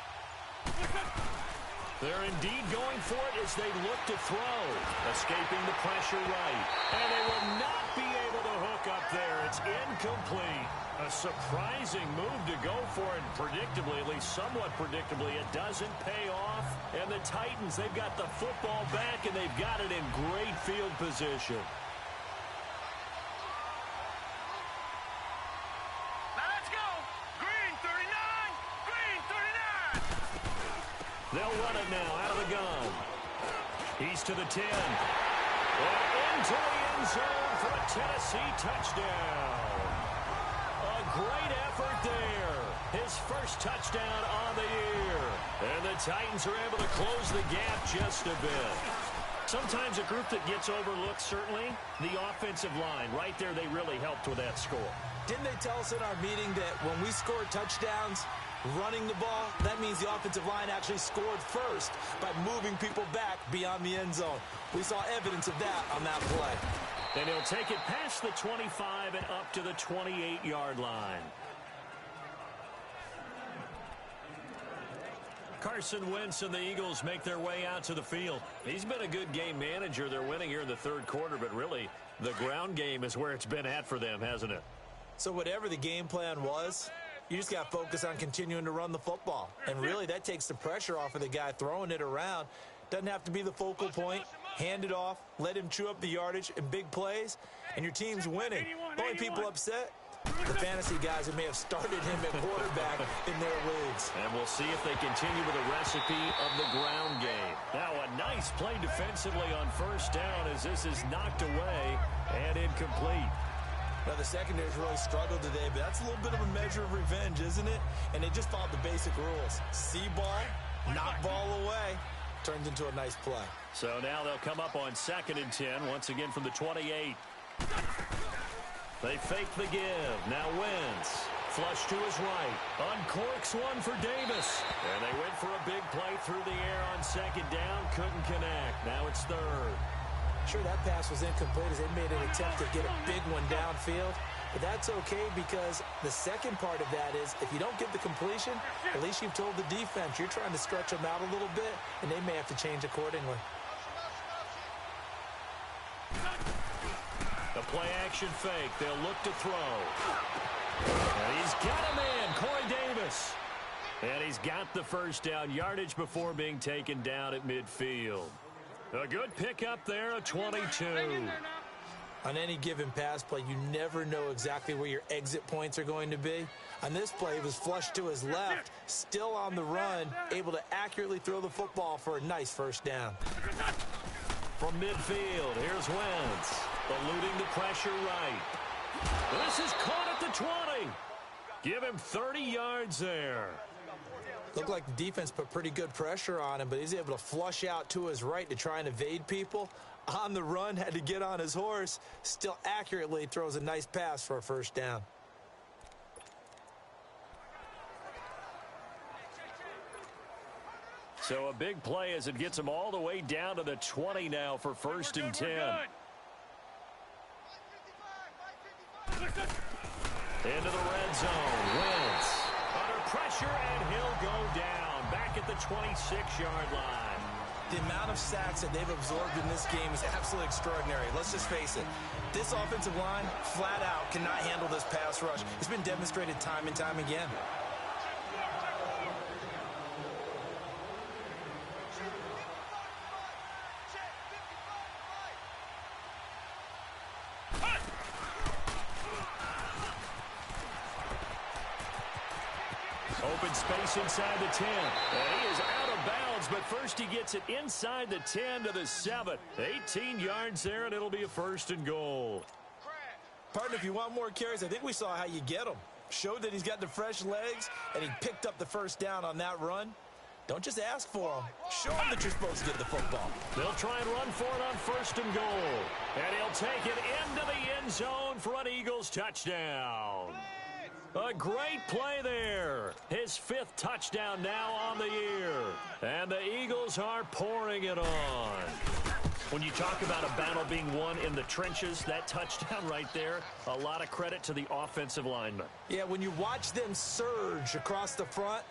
They're indeed going for it as they look to throw. Escaping the pressure right. And they will not be able to hook up there. It's incomplete. A surprising move to go for it. Predictably, at least somewhat predictably, it doesn't pay off. And the Titans, they've got the football back, and they've got it in great field position. They'll run it now out of the gun. He's to the 10. And into the end zone for a Tennessee touchdown. A great effort there. His 1st touchdown on the year. And the Titans are able to close the gap just a bit. Sometimes a group that gets overlooked, certainly, the offensive line. Right there, they really helped with that score. Didn't they tell us in our meeting that when we score touchdowns running the ball, that means the offensive line actually scored first by moving people back beyond the end zone? We saw evidence of that on that play. And he'll take it past the 25 and up to the 28-yard line. Carson Wentz and the Eagles make their way out to the field. He's been a good game manager. They're winning here in the third quarter, but really the ground game is where it's been at for them, hasn't it? So whatever the game plan was, you just got to focus on continuing to run the football. And really that takes the pressure off of the guy throwing it around. Doesn't have to be the focal point. Hand it off, let him chew up the yardage in big plays, and your team's winning. Only people upset, the fantasy guys who may have started him at quarterback in their leagues. And we'll see if they continue with a recipe of the ground game. Now a nice play defensively on first down as this is knocked away and incomplete. Now, the secondary's really struggled today, but that's a little bit of a measure of revenge, isn't it? And they just followed the basic rules. See ball, knock ball away. Turns into a nice play. So now they'll come up on 2nd and 10, once again from the 28. They fake the give. Now Wentz. Flush to his right. Uncorks one for Davis. And they went for a big play through the air on 2nd down. Couldn't connect. Now it's 3rd. Sure, that pass was incomplete as they made an attempt to get a big one downfield. But that's okay because the second part of that is if you don't get the completion, at least you've told the defense you're trying to stretch them out a little bit, and they may have to change accordingly. The play-action fake. They'll look to throw. And he's got a man, Corey Davis. And he's got the first down yardage before being taken down at midfield. A good pickup there, a 22. On any given pass play, you never know exactly where your exit points are going to be. On this play, he was flushed to his left, still on the run, able to accurately throw the football for a nice first down. From midfield, here's Wentz, eluding the pressure right. This is caught at the 20. Give him 30 yards there. Looked like the defense put pretty good pressure on him, but he's able to flush out to his right to try and evade people. On the run, had to get on his horse. Still accurately throws a nice pass for a first down. So a big play as it gets him all the way down to the 20 now for 1st and 10. Into the red zone. Wentz under pressure, and he'll go down back at the 26-yard line. The amount of sacks that they've absorbed in this game is absolutely extraordinary. Let's just face it. This offensive line, flat out, cannot handle this pass rush. It's been demonstrated time and time again. Open space inside the 10. And he is out of bounds, but first he gets it inside the 10 to the 7. 18 yards there, and it'll be a 1st and goal. Partner, if you want more carries, I think we saw how you get them. Showed that he's got the fresh legs, and he picked up the first down on that run. Don't just ask for them. Show them that you're supposed to get the football. They'll try and run for it on 1st and goal. And he'll take it into the end zone for an Eagles touchdown. A great play there. His 5th touchdown now on the year. And the Eagles are pouring it on. When you talk about a battle being won in the trenches, that touchdown right there, a lot of credit to the offensive linemen. Yeah, when you watch them surge across the front,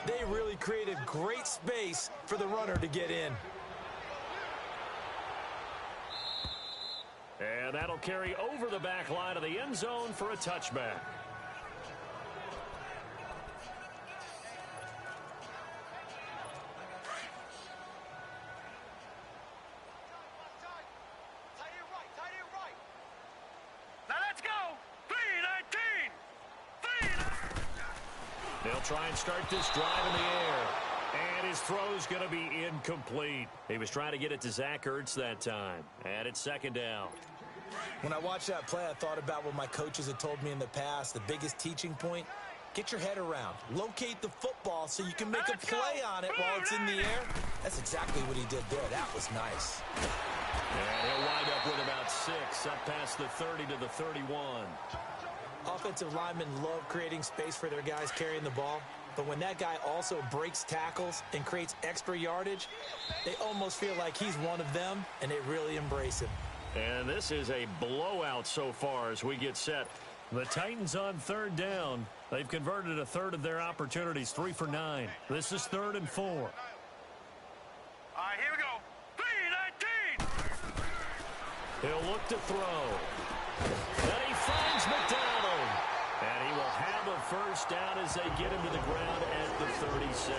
they really created great space for the runner to get in. And that'll carry over the back line of the end zone for a touchback. They'll try and start this drive in the air. And his throw's going to be incomplete. He was trying to get it to Zach Ertz that time. And it's 2nd down. When I watched that play, I thought about what my coaches had told me in the past. The biggest teaching point, Get your head around. Locate the football so you can make a play on it while it's in the air. That's exactly what he did there. That was nice. And he'll wind up with about 6, up past the 30 to the 31. Offensive linemen love creating space for their guys carrying the ball. But when that guy also breaks tackles and creates extra yardage, they almost feel like he's one of them, and they really embrace him. And this is a blowout so far as we get set. The Titans on 3rd down. They've converted a third of their opportunities, 3 for 9. This is 3rd and 4. All right, here we go. 3-19. He'll look to throw. And he finds McDonald. And he will have a first down as they get him to the ground at the 37.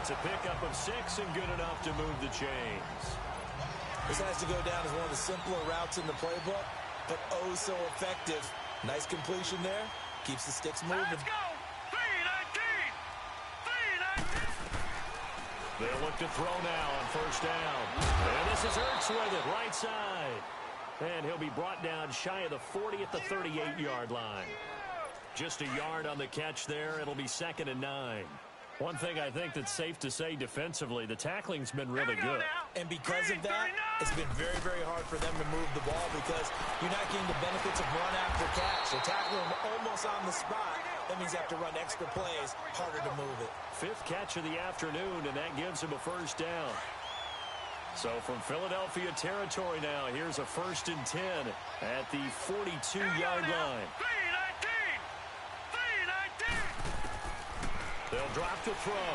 It's a pickup of 6 and good enough to move the chains. This has to go down as one of the simpler routes in the playbook, but oh so effective. Nice completion there. Keeps the sticks moving. Let's go. 3-19. 3-19. They'll look to throw now on first down. And this is Ertz with it, right side. And he'll be brought down shy of the 40 at the 38-yard line. Just a yard on the catch there. It'll be 2nd and 9. One thing I think that's safe to say defensively, the tackling's been really good. And because of that, it's been very, very hard for them to move the ball because you're not getting the benefits of run after catch. They're tackling them almost on the spot. That means you have to run extra plays, harder to move it. 5th catch of the afternoon, and that gives him a first down. So from Philadelphia territory now, here's a 1st and 10 at the 42-yard line. 3-19. 3-19. They'll drop to throw.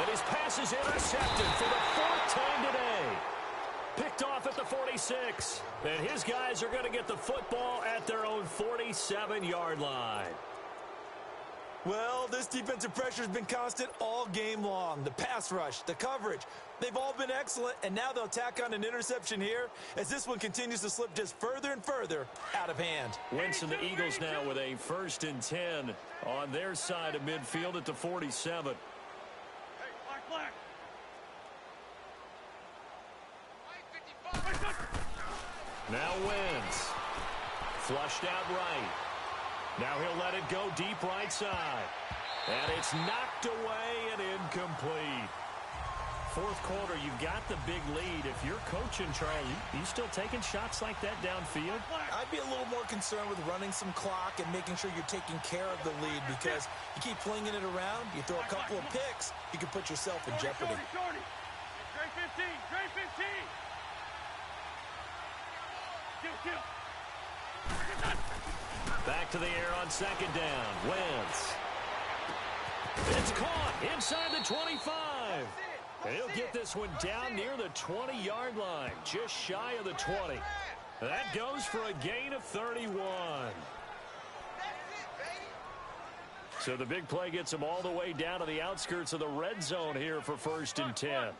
And his pass is intercepted for the 4th time today. Picked off at the 46. And his guys are going to get the football at their own 47-yard line. Well, this defensive pressure has been constant all game long. The pass rush, the coverage, they've all been excellent, and now they'll tack on an interception here as this one continues to slip just further and further out of hand. Wentz and the Eagles now with a 1st and 10 on their side of midfield at the 47. Hey, black. Now Wentz. Flushed out right. Now he'll let it go deep right side. And it's knocked away and incomplete. 4th quarter, you've got the big lead. If you're coaching, Charlie, you still taking shots like that downfield? I'd be a little more concerned with running some clock and making sure you're taking care of the lead because you keep flinging it around, you throw a couple of picks, you can put yourself in jeopardy. Shorty. Trey 15. Trey 15. Kill. Back to the air on 2nd down. Wentz. It's caught inside the 25. And he'll get this one down near the 20-yard line, just shy of the 20. That goes for a gain of 31. So the big play gets him all the way down to the outskirts of the red zone here for 1st and 10.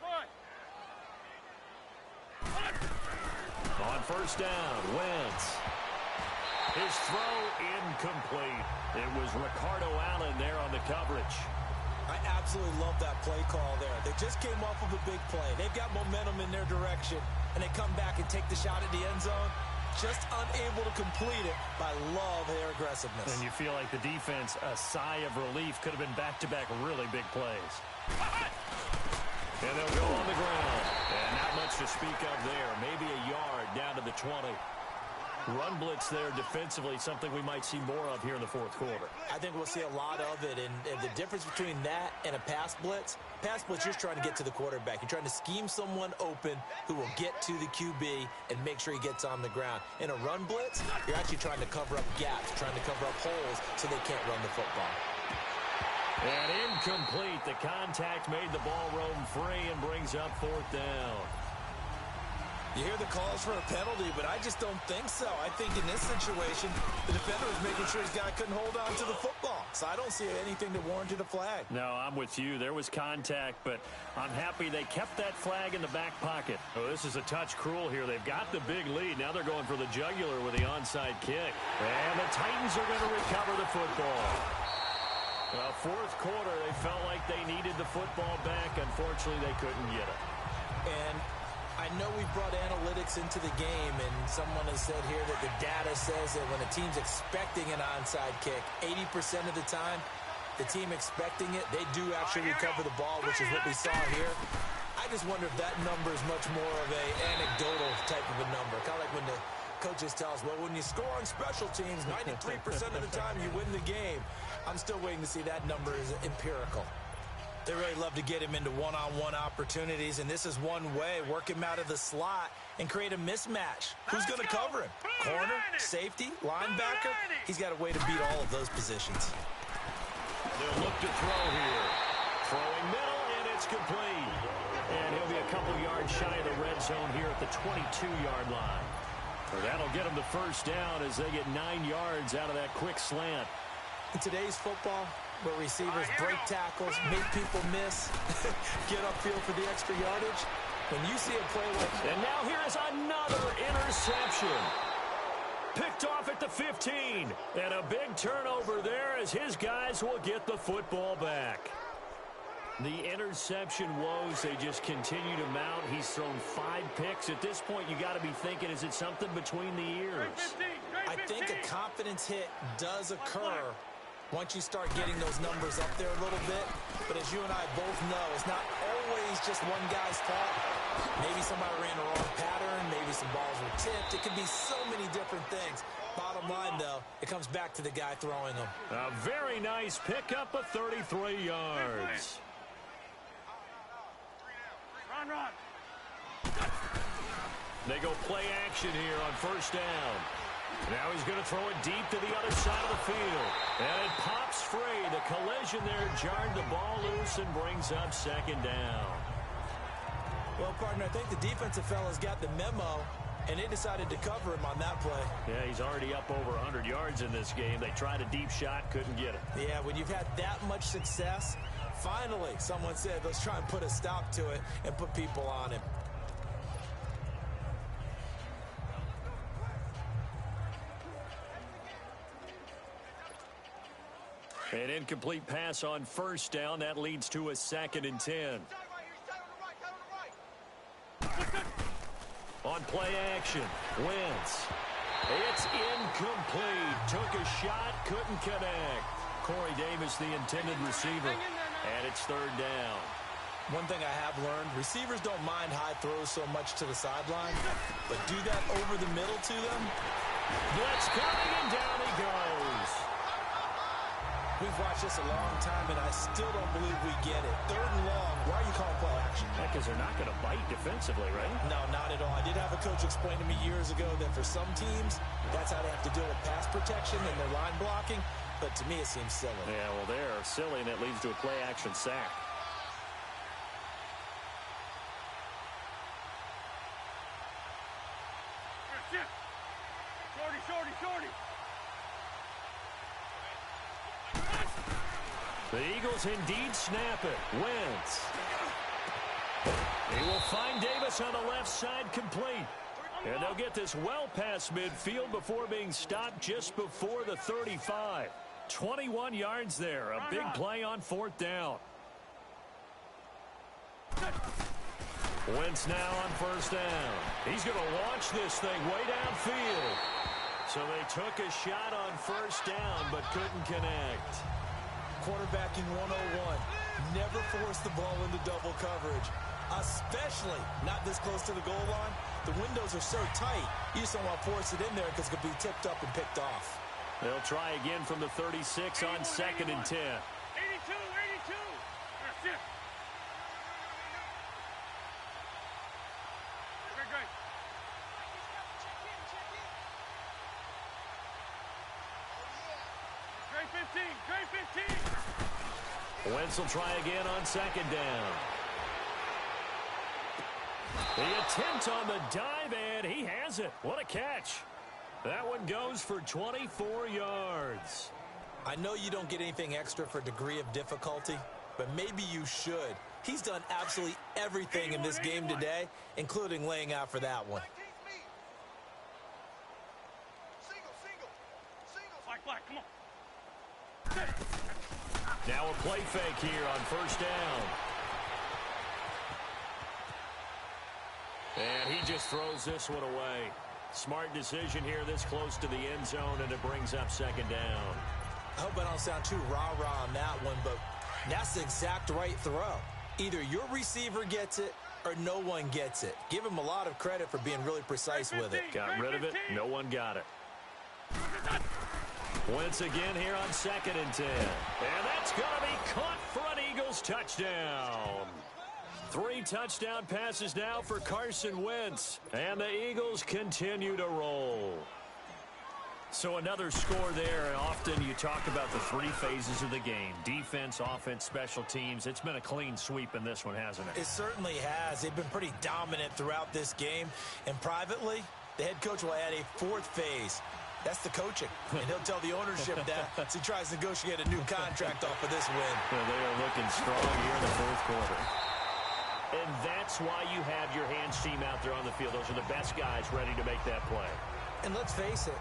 On 1st down, Wentz. His throw incomplete. It was Ricardo Allen there on the coverage. I absolutely love that play call there. They just came off of a big play. They've got momentum in their direction, and they come back and take the shot at the end zone. Just unable to complete it, but I love their aggressiveness. And you feel like the defense, a sigh of relief, could have been back-to-back really big plays. And they'll go on the ground. And not much to speak of there. Maybe a yard down to the 20. Run blitz there defensively, something we might see more of here in the 4th quarter. I think we'll see a lot of it, and the difference between that and a pass blitz, you're just trying to get to the quarterback. You're trying to scheme someone open who will get to the QB and make sure he gets on the ground. In a run blitz, you're actually trying to cover up gaps, trying to cover up holes so they can't run the football. And incomplete. The contact made the ball roam free and brings up 4th down. You hear the calls for a penalty, but I just don't think so. I think in this situation, the defender was making sure his guy couldn't hold on to the football. So I don't see anything that warranted a flag. No, I'm with you. There was contact, but I'm happy they kept that flag in the back pocket. Oh, this is a touch cruel here. They've got the big lead. Now they're going for the jugular with the onside kick. And the Titans are going to recover the football. Well, 4th quarter, they felt like they needed the football back. Unfortunately, they couldn't get it. And I know we brought analytics into the game, and someone has said here that the data says that when a team's expecting an onside kick, 80% of the time, the team expecting it, they do actually recover the ball, which is what we saw here. I just wonder if that number is much more of a anecdotal type of a number. Kind of like when the coaches tell us, well, when you score on special teams, 93% of the time you win the game. I'm still waiting to see that number is empirical. They really love to get him into one-on-one opportunities, and this is one way. Work him out of the slot and create a mismatch. Who's going to cover him? Corner, safety, linebacker? He's got a way to beat all of those positions. They'll look to throw here. Throwing middle, and it's complete. And he'll be a couple yards shy of the red zone here at the 22-yard line. That'll get him the first down as they get 9 yards out of that quick slant. In today's football, where receivers break tackles, make people miss, get upfield for the extra yardage, when you see a play like that. And now here is another interception. Picked off at the 15. And a big turnover there as his guys will get the football back. The interception woes, they just continue to mount. He's thrown 5 picks. At this point, you got to be thinking, is it something between the ears? I think a confidence hit does occur once you start getting those numbers up there a little bit. But as you and I both know, it's not always just one guy's fault. Maybe somebody ran the wrong pattern. Maybe some balls were tipped. It could be so many different things. Bottom line, though, it comes back to the guy throwing them. A very nice pickup of 33 yards. Run. They go play action here on first down. Now he's going to throw it deep to the other side of the field. And it pops free. The collision there jarred the ball loose and brings up second down. Well, partner, I think the defensive fellas got the memo, and they decided to cover him on that play. Yeah, he's already up over 100 yards in this game. They tried a deep shot, couldn't get it. Yeah, when you've had that much success, finally someone said, let's try and put a stop to it and put people on him. An incomplete pass on first down. That leads to a 2nd and 10. On play action, Wentz. It's incomplete. Took a shot, couldn't connect. Corey Davis, the intended receiver. And it's 3rd down. One thing I have learned, receivers don't mind high throws so much to the sideline, but do that over the middle to them. Blitz coming, and down he goes. We've watched this a long time, and I still don't believe we get it. 3rd and long. Why are you calling play action? Because they're not going to bite defensively, right? No, not at all. I did have a coach explain to me years ago that for some teams, that's how they have to deal with pass protection and their line blocking. But to me, it seems silly. Yeah, well, they're silly, and it leads to a play action sack. Shorty. The Eagles indeed snap it. Wentz. He will find Davis on the left side complete. And they'll get this well past midfield before being stopped just before the 35. 21 yards there. A big play on 4th down. Wentz now on first down. He's going to launch this thing way downfield. So they took a shot on first down but couldn't connect. Quarterbacking 101. Never force the ball into double coverage, especially not this close to the goal line. The windows are so tight, you just don't want to force it in there because it could be tipped up and picked off. They'll try again from the 36 on 2nd and 10. 82. That's it. Great. Great 15. Wentz will try again on 2nd down. The attempt on the dive, and he has it. What a catch. That one goes for 24 yards. I know you don't get anything extra for degree of difficulty, but maybe you should. He's done absolutely everything in this game today, including laying out for that one. Black, come on. Now a play fake here on first down. And he just throws this one away. Smart decision here this close to the end zone, and it brings up second down. I hope I don't sound too rah-rah on that one, but that's the exact right throw. Either your receiver gets it or no one gets it. Give him a lot of credit for being really precise with it. Got rid of it. No one got it. Wentz again here on 2nd and 10. And that's going to be caught for an Eagles touchdown. 3 touchdown passes now for Carson Wentz. And the Eagles continue to roll. So another score there. And often you talk about the 3 phases of the game. Defense, offense, special teams. It's been a clean sweep in this one, hasn't it? It certainly has. They've been pretty dominant throughout this game. And privately, the head coach will add a 4th phase. That's the coaching. And he'll tell the ownership that as he tries to negotiate a new contract off of this win. Well, they are looking strong here in the 4th quarter. And that's why you have your hands team out there on the field. Those are the best guys ready to make that play. And let's face it,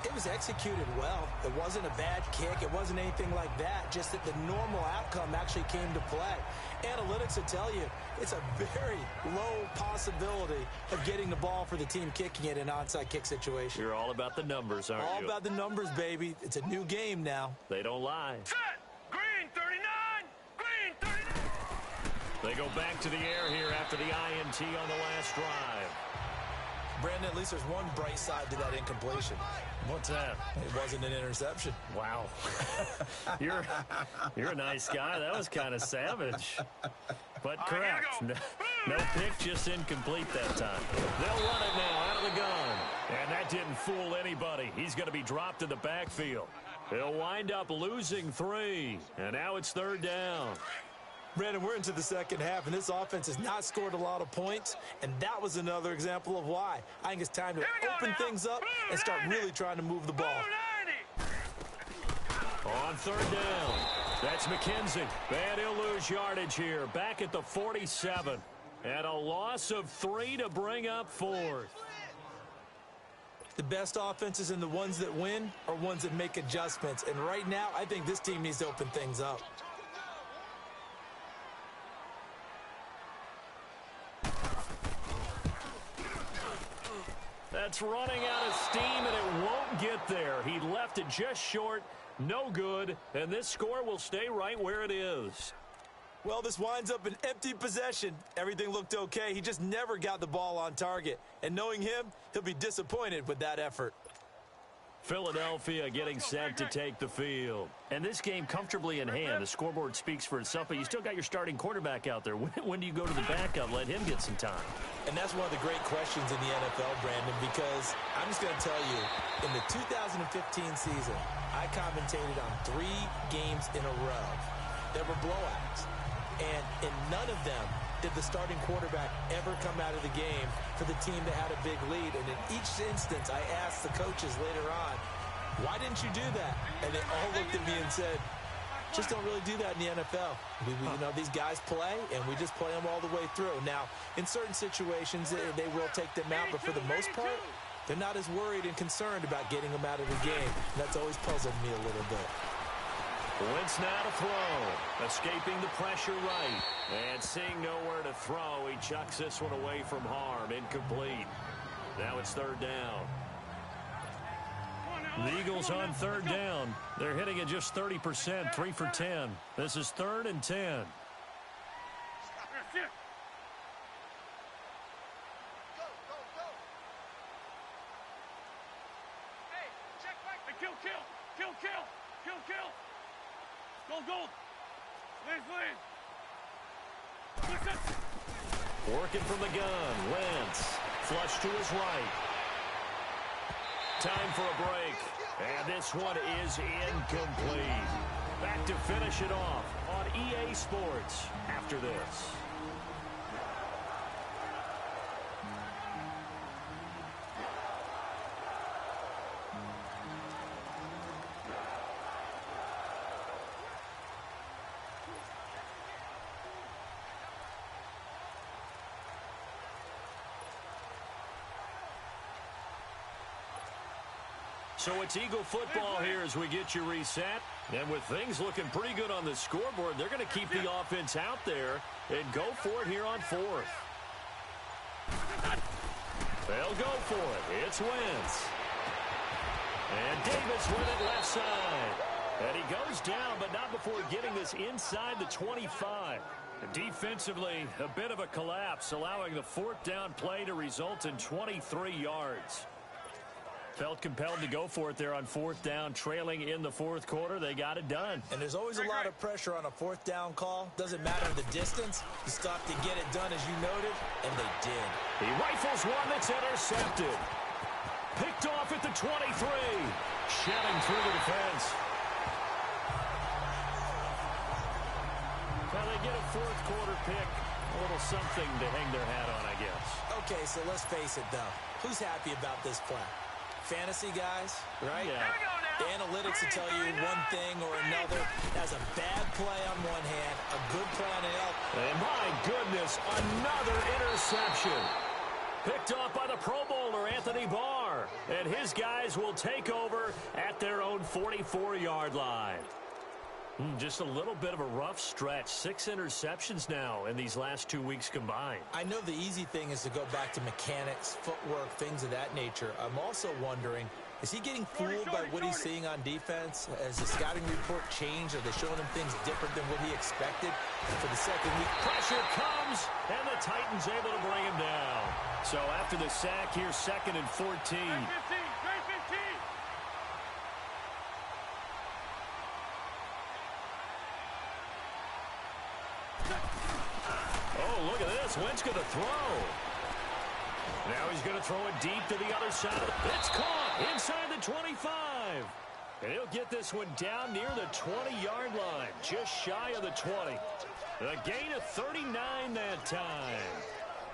it was executed well. It wasn't a bad kick. It wasn't anything like that. Just that the normal outcome actually came to play. Analytics will tell you it's a very low possibility of getting the ball for the team kicking it in an onside kick situation. You're all about the numbers, aren't you? All about the numbers, baby. It's a new game now. They don't lie. Set. Green 39. Green 39. They go back to the air here after the INT on the last drive. Brandon, at least there's one bright side to that incompletion. What's that? It wasn't an interception. Wow. You're a nice guy. That was kind of savage. But correct. No pick, just incomplete that time. They'll run it now out of the gun. And that didn't fool anybody. He's going to be dropped in the backfield. He'll wind up losing 3. And now it's 3rd down. Brandon, we're into the second half, and this offense has not scored a lot of points, and that was another example of why. I think it's time to open things up and start really trying to move the ball. On 3rd down, that's McKenzie. And he'll lose yardage here, back at the 47. And a loss of 3 to bring up 4th. The best offenses and the ones that win are ones that make adjustments, and right now, I think this team needs to open things up. That's running out of steam, and it won't get there. He left it just short, no good, and this score will stay right where it is. Well, this winds up an empty possession. Everything looked okay. He just never got the ball on target. And knowing him, he'll be disappointed with that effort. Philadelphia getting set to take the field. And this game comfortably in hand. The scoreboard speaks for itself, but you still got your starting quarterback out there. When do you go to the backup? Let him get some time. And that's one of the great questions in the NFL, Brandon, because I'm just going to tell you, in the 2015 season, I commentated on 3 games in a row. There were blowouts. And in none of them did the starting quarterback ever come out of the game for the team that had a big lead. And in each instance, I asked the coaches later on, why didn't you do that? And they all looked at me and said, just don't really do that in the NFL. You know, these guys play, and we just play them all the way through. Now, in certain situations, they will take them out, but for the most part, they're not as worried and concerned about getting them out of the game. And that's always puzzled me a little bit. Wentz now to throw. Escaping the pressure right. And seeing nowhere to throw, he chucks this one away from harm. Incomplete. Now it's 3rd down. The Eagles on 3rd down. They're hitting at just 30%, 3 for 10. This is 3rd and 10. Hey, check back. Hey, kill. Gold. Listen. Working from the gun. Wentz. Flush to his right. Time for a break. And this one is incomplete. Back to finish it off on EA Sports after this. So it's Eagle football here as we get you reset. And with things looking pretty good on the scoreboard, they're going to keep the offense out there and go for it here on 4th. They'll go for it. It's Wentz. And Davis with it left side. And he goes down, but not before getting this inside the 25. Defensively, a bit of a collapse, allowing the fourth down play to result in 23 yards. Felt compelled to go for it there on fourth down, trailing in the fourth quarter. They got it done. And there's always a lot of pressure on a fourth down call. Doesn't matter the distance. You still have to get it done, as you noted, and they did. He rifles one that's intercepted. Picked off at the 23. Shedding through the defense. Now they get a fourth quarter pick. A little something to hang their hat on, I guess. Okay, so let's face it, though. Who's happy about this play? Fantasy guys, right? Yeah. The analytics will tell you one thing or another. That's a bad play on one hand, a good play on the other. And my goodness, another interception. Picked off by the Pro Bowler, Anthony Barr. And his guys will take over at their own 44-yard line. Just a little bit of a rough stretch. 6 interceptions now in these last 2 weeks combined. I know the easy thing is to go back to mechanics, footwork, things of that nature. I'm also wondering, is he getting fooled by what he's seeing on defense? Has the scouting report changed? Are they showing him things different than what he expected for the second week? Pressure comes, and the Titans able to bring him down. So after the sack, here's 2nd and 14. Oh, look at this. Wentz going to throw. Now he's going to throw it deep to the other side. It's caught inside the 25. And he'll get this one down near the 20-yard line, just shy of the 20. A gain of 39 that time.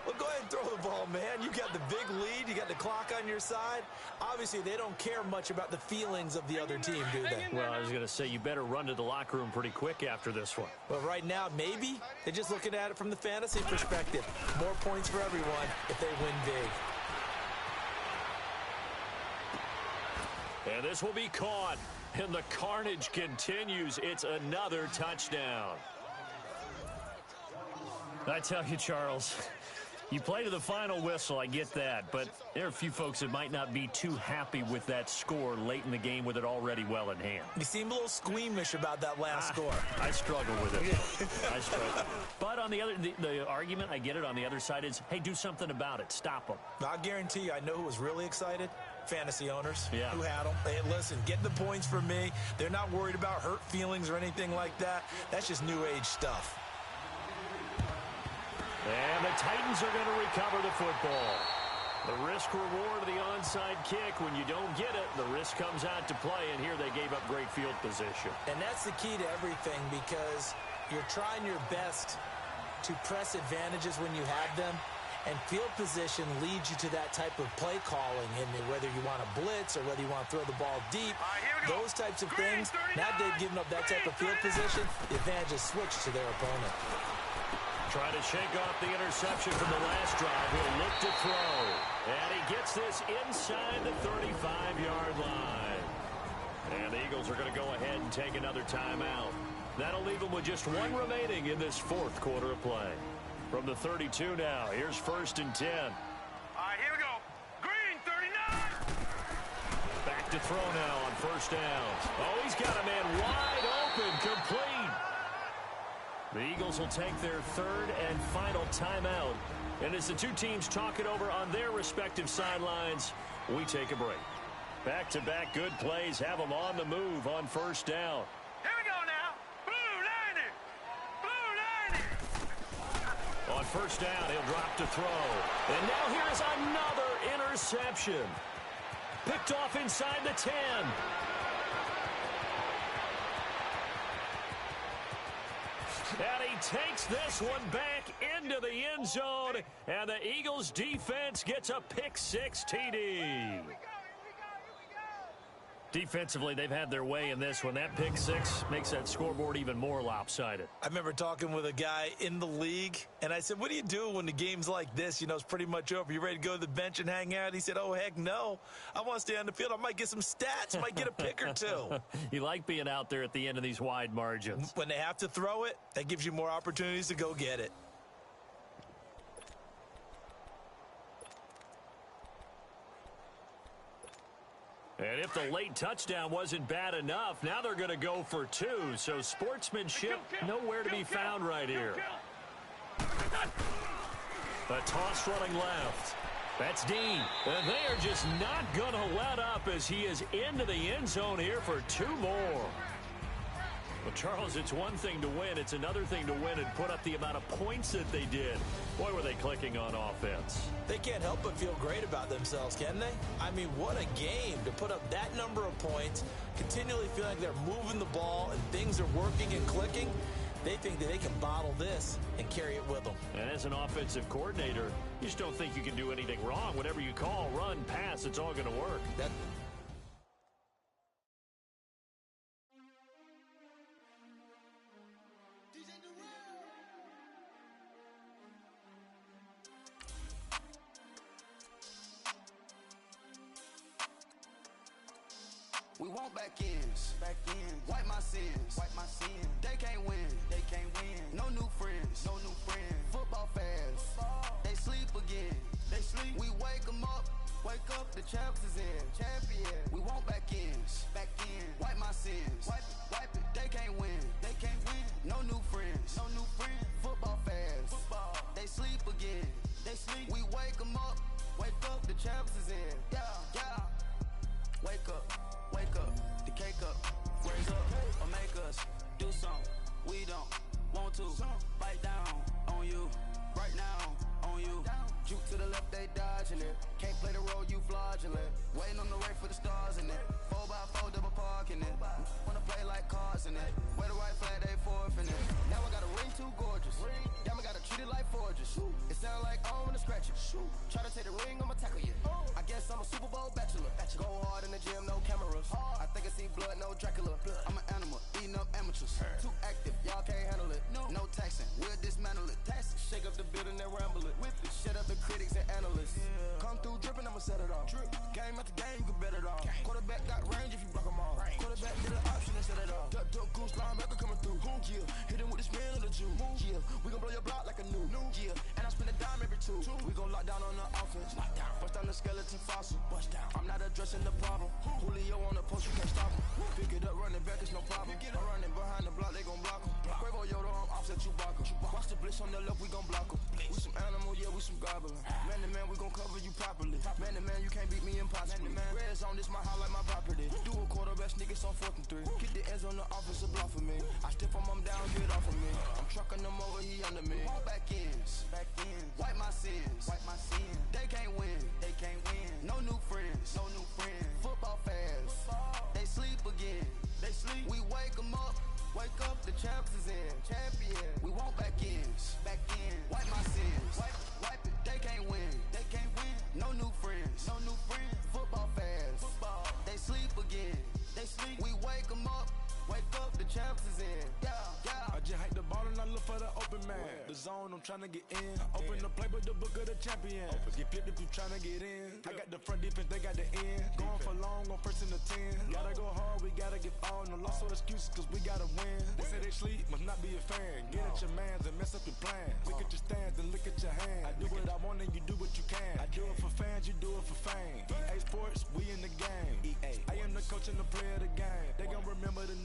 Well, go ahead and throw the ball, man. You got the big lead. You got the clock on your side. Obviously, they don't care much about the feelings of the other team, do they? Well, I was going to say, you better run to the locker room pretty quick after this one. Well, right now, maybe. They're just looking at it from the fantasy perspective. More points for everyone if they win big. And this will be caught. And the carnage continues. It's another touchdown. I tell you, Charles, you play to the final whistle, I get that, but there are a few folks that might not be too happy with that score late in the game with it already well in hand. You seem a little squeamish about that last score. I struggle with it. I struggle. But on the other, the argument, I get it, on the other side is, hey, do something about it. Stop them. I guarantee you, I know who was really excited. Fantasy owners who had them. Hey, listen, get the points for me. They're not worried about hurt feelings or anything like that. That's just new age stuff. And the Titans are going to recover the football. The risk-reward of the onside kick, when you don't get it, the risk comes out to play, and here they gave up great field position. And that's the key to everything, because you're trying your best to press advantages when you have them, and field position leads you to that type of play calling, and whether you want to blitz or whether you want to throw the ball deep, those types of things. Now they've given up that type of field position, the advantage is switched to their opponent. Trying to shake off the interception from the last drive. He'll look to throw. And he gets this inside the 35-yard line. And the Eagles are going to go ahead and take another timeout. That'll leave them with just one remaining in this fourth quarter of play. From the 32 now, here's 1st and 10. All right, here we go. Green, 39. Back to throw now on 1st down. Oh, he's got a man wide open, complete. The Eagles will take their 3rd and final timeout. And as the two teams talk it over on their respective sidelines, we take a break. Back-to-back good plays have them on the move on 1st down. Here we go now. Blue 90. Blue 90. On 1st down, he'll drop to throw. And now here's another interception. Picked off inside the 10. And he takes this one back into the end zone. And the Eagles defense gets a pick-6 TD. Defensively, they've had their way in this one. That pick-6 makes that scoreboard even more lopsided. I remember talking with a guy in the league, and I said, what do you do when the game's like this? You know, it's pretty much over. You ready to go to the bench and hang out? He said, oh, heck no. I want to stay on the field. I might get some stats. I might get a pick or two. You like being out there at the end of these wide margins. When they have to throw it, that gives you more opportunities to go get it. And if the late touchdown wasn't bad enough, now they're going to go for 2. So sportsmanship nowhere to be found right here. A toss running left. That's Dean. And they are just not going to let up as he is into the end zone here for 2 more. Well, Charles, it's one thing to win. It's another thing to win and put up the amount of points that they did. Boy, were they clicking on offense. They can't help but feel great about themselves, can they? I mean, what a game to put up that number of points, continually feeling like they're moving the ball and things are working and clicking. They think that they can bottle this and carry it with them. And as an offensive coordinator, you just don't think you can do anything wrong. Whatever you call, run, pass, it's all going to work. We want back ends, wipe my sins, They can't win, No new friends, Football fast, they sleep again, We wake them up, the champs is in, champion. We want back ends, wipe my sins, wipe it. They can't win, No new friends, Football fast, they sleep again, We wake them up, the champs is in, yeah. Wake up, the cake up, raise up, or make us do something we don't want to. Bite down on you, right now on you. Juke to the left, they dodging it. Can't play the role, you fraudulent. Waiting on the race for the stars in it. 4x4 double parking it. Wanna play like cars in it. Where the right flag, they forfeit it. Now I got a ring too gorgeous. Damn, I gotta treat it like forges. It sound like I don't wanna scratch it. Try to take the ring, I'ma tackle you. I guess I'm a Super Bowl bachelor. Go hard in the gym, no cameras. I think I see blood, no Dracula. I'm an animal, eating up amateurs. Too active, y'all can't handle it. No taxing, we'll dismantle it. Shake up the building and ramble it. Whip it, shut up the critics and analysts. Come through dripping, I'ma set it off. Game after game, you can bet it off. Quarterback got range if you block them all. Quarterback did an option and set it off. Duck, goose, linebacker coming through. Yeah, hit him with the spin of the Jew. Yeah, we gon' blow your block like a new. Yeah, and I spend a dime every 2. We gon' lock down on the offense. Bust down the skeleton fossil. I'm not addressing the problem. Julio on the post, you can't stop him. Pick it up, running back, it's no problem. I'm running behind the block, they gon' block him. Quavo Yoda, I'm offset Chewbacca. Watch the blitz on the left, we gon' block him. We some animal, yeah, we some gobbler. Man to man, we gon' cover you properly. Man to man, you can't beat me impossibly. Red zone, this my highlight, my property. Do a quarterback sneakers on 4th and 3. Get the ends on the offensive block for me. I step on them down, get off of me. I'm trucking them over, he under me. Back ends, wipe my sins, They can't win, No new friends, Football fast, they sleep again, We wake them up, the champs is in, champion. We want back ends, wipe my sins, wipe it. They can't win, No new friends, Football fast, they sleep again, We wake them up, the champs is in, yeah. I just hike the ball and I look for the open man. The zone, I'm trying to get in. Open the play with the book of the champion. Get flipped if you trying to get in. I got the front defense, they got the end. Going for long on 1st and the 10. Gotta go hard, we gotta get all. No loss or excuses, cause we gotta win. They say they sleep, must not be a fan. Get at your mans and mess up your plans. Look at your stands and look at your hands. I do what I want and you do what you can. I do it for fans, you do it for fame. EA Sports, we in the game. I am the coach and the player of the game. They gon' remember the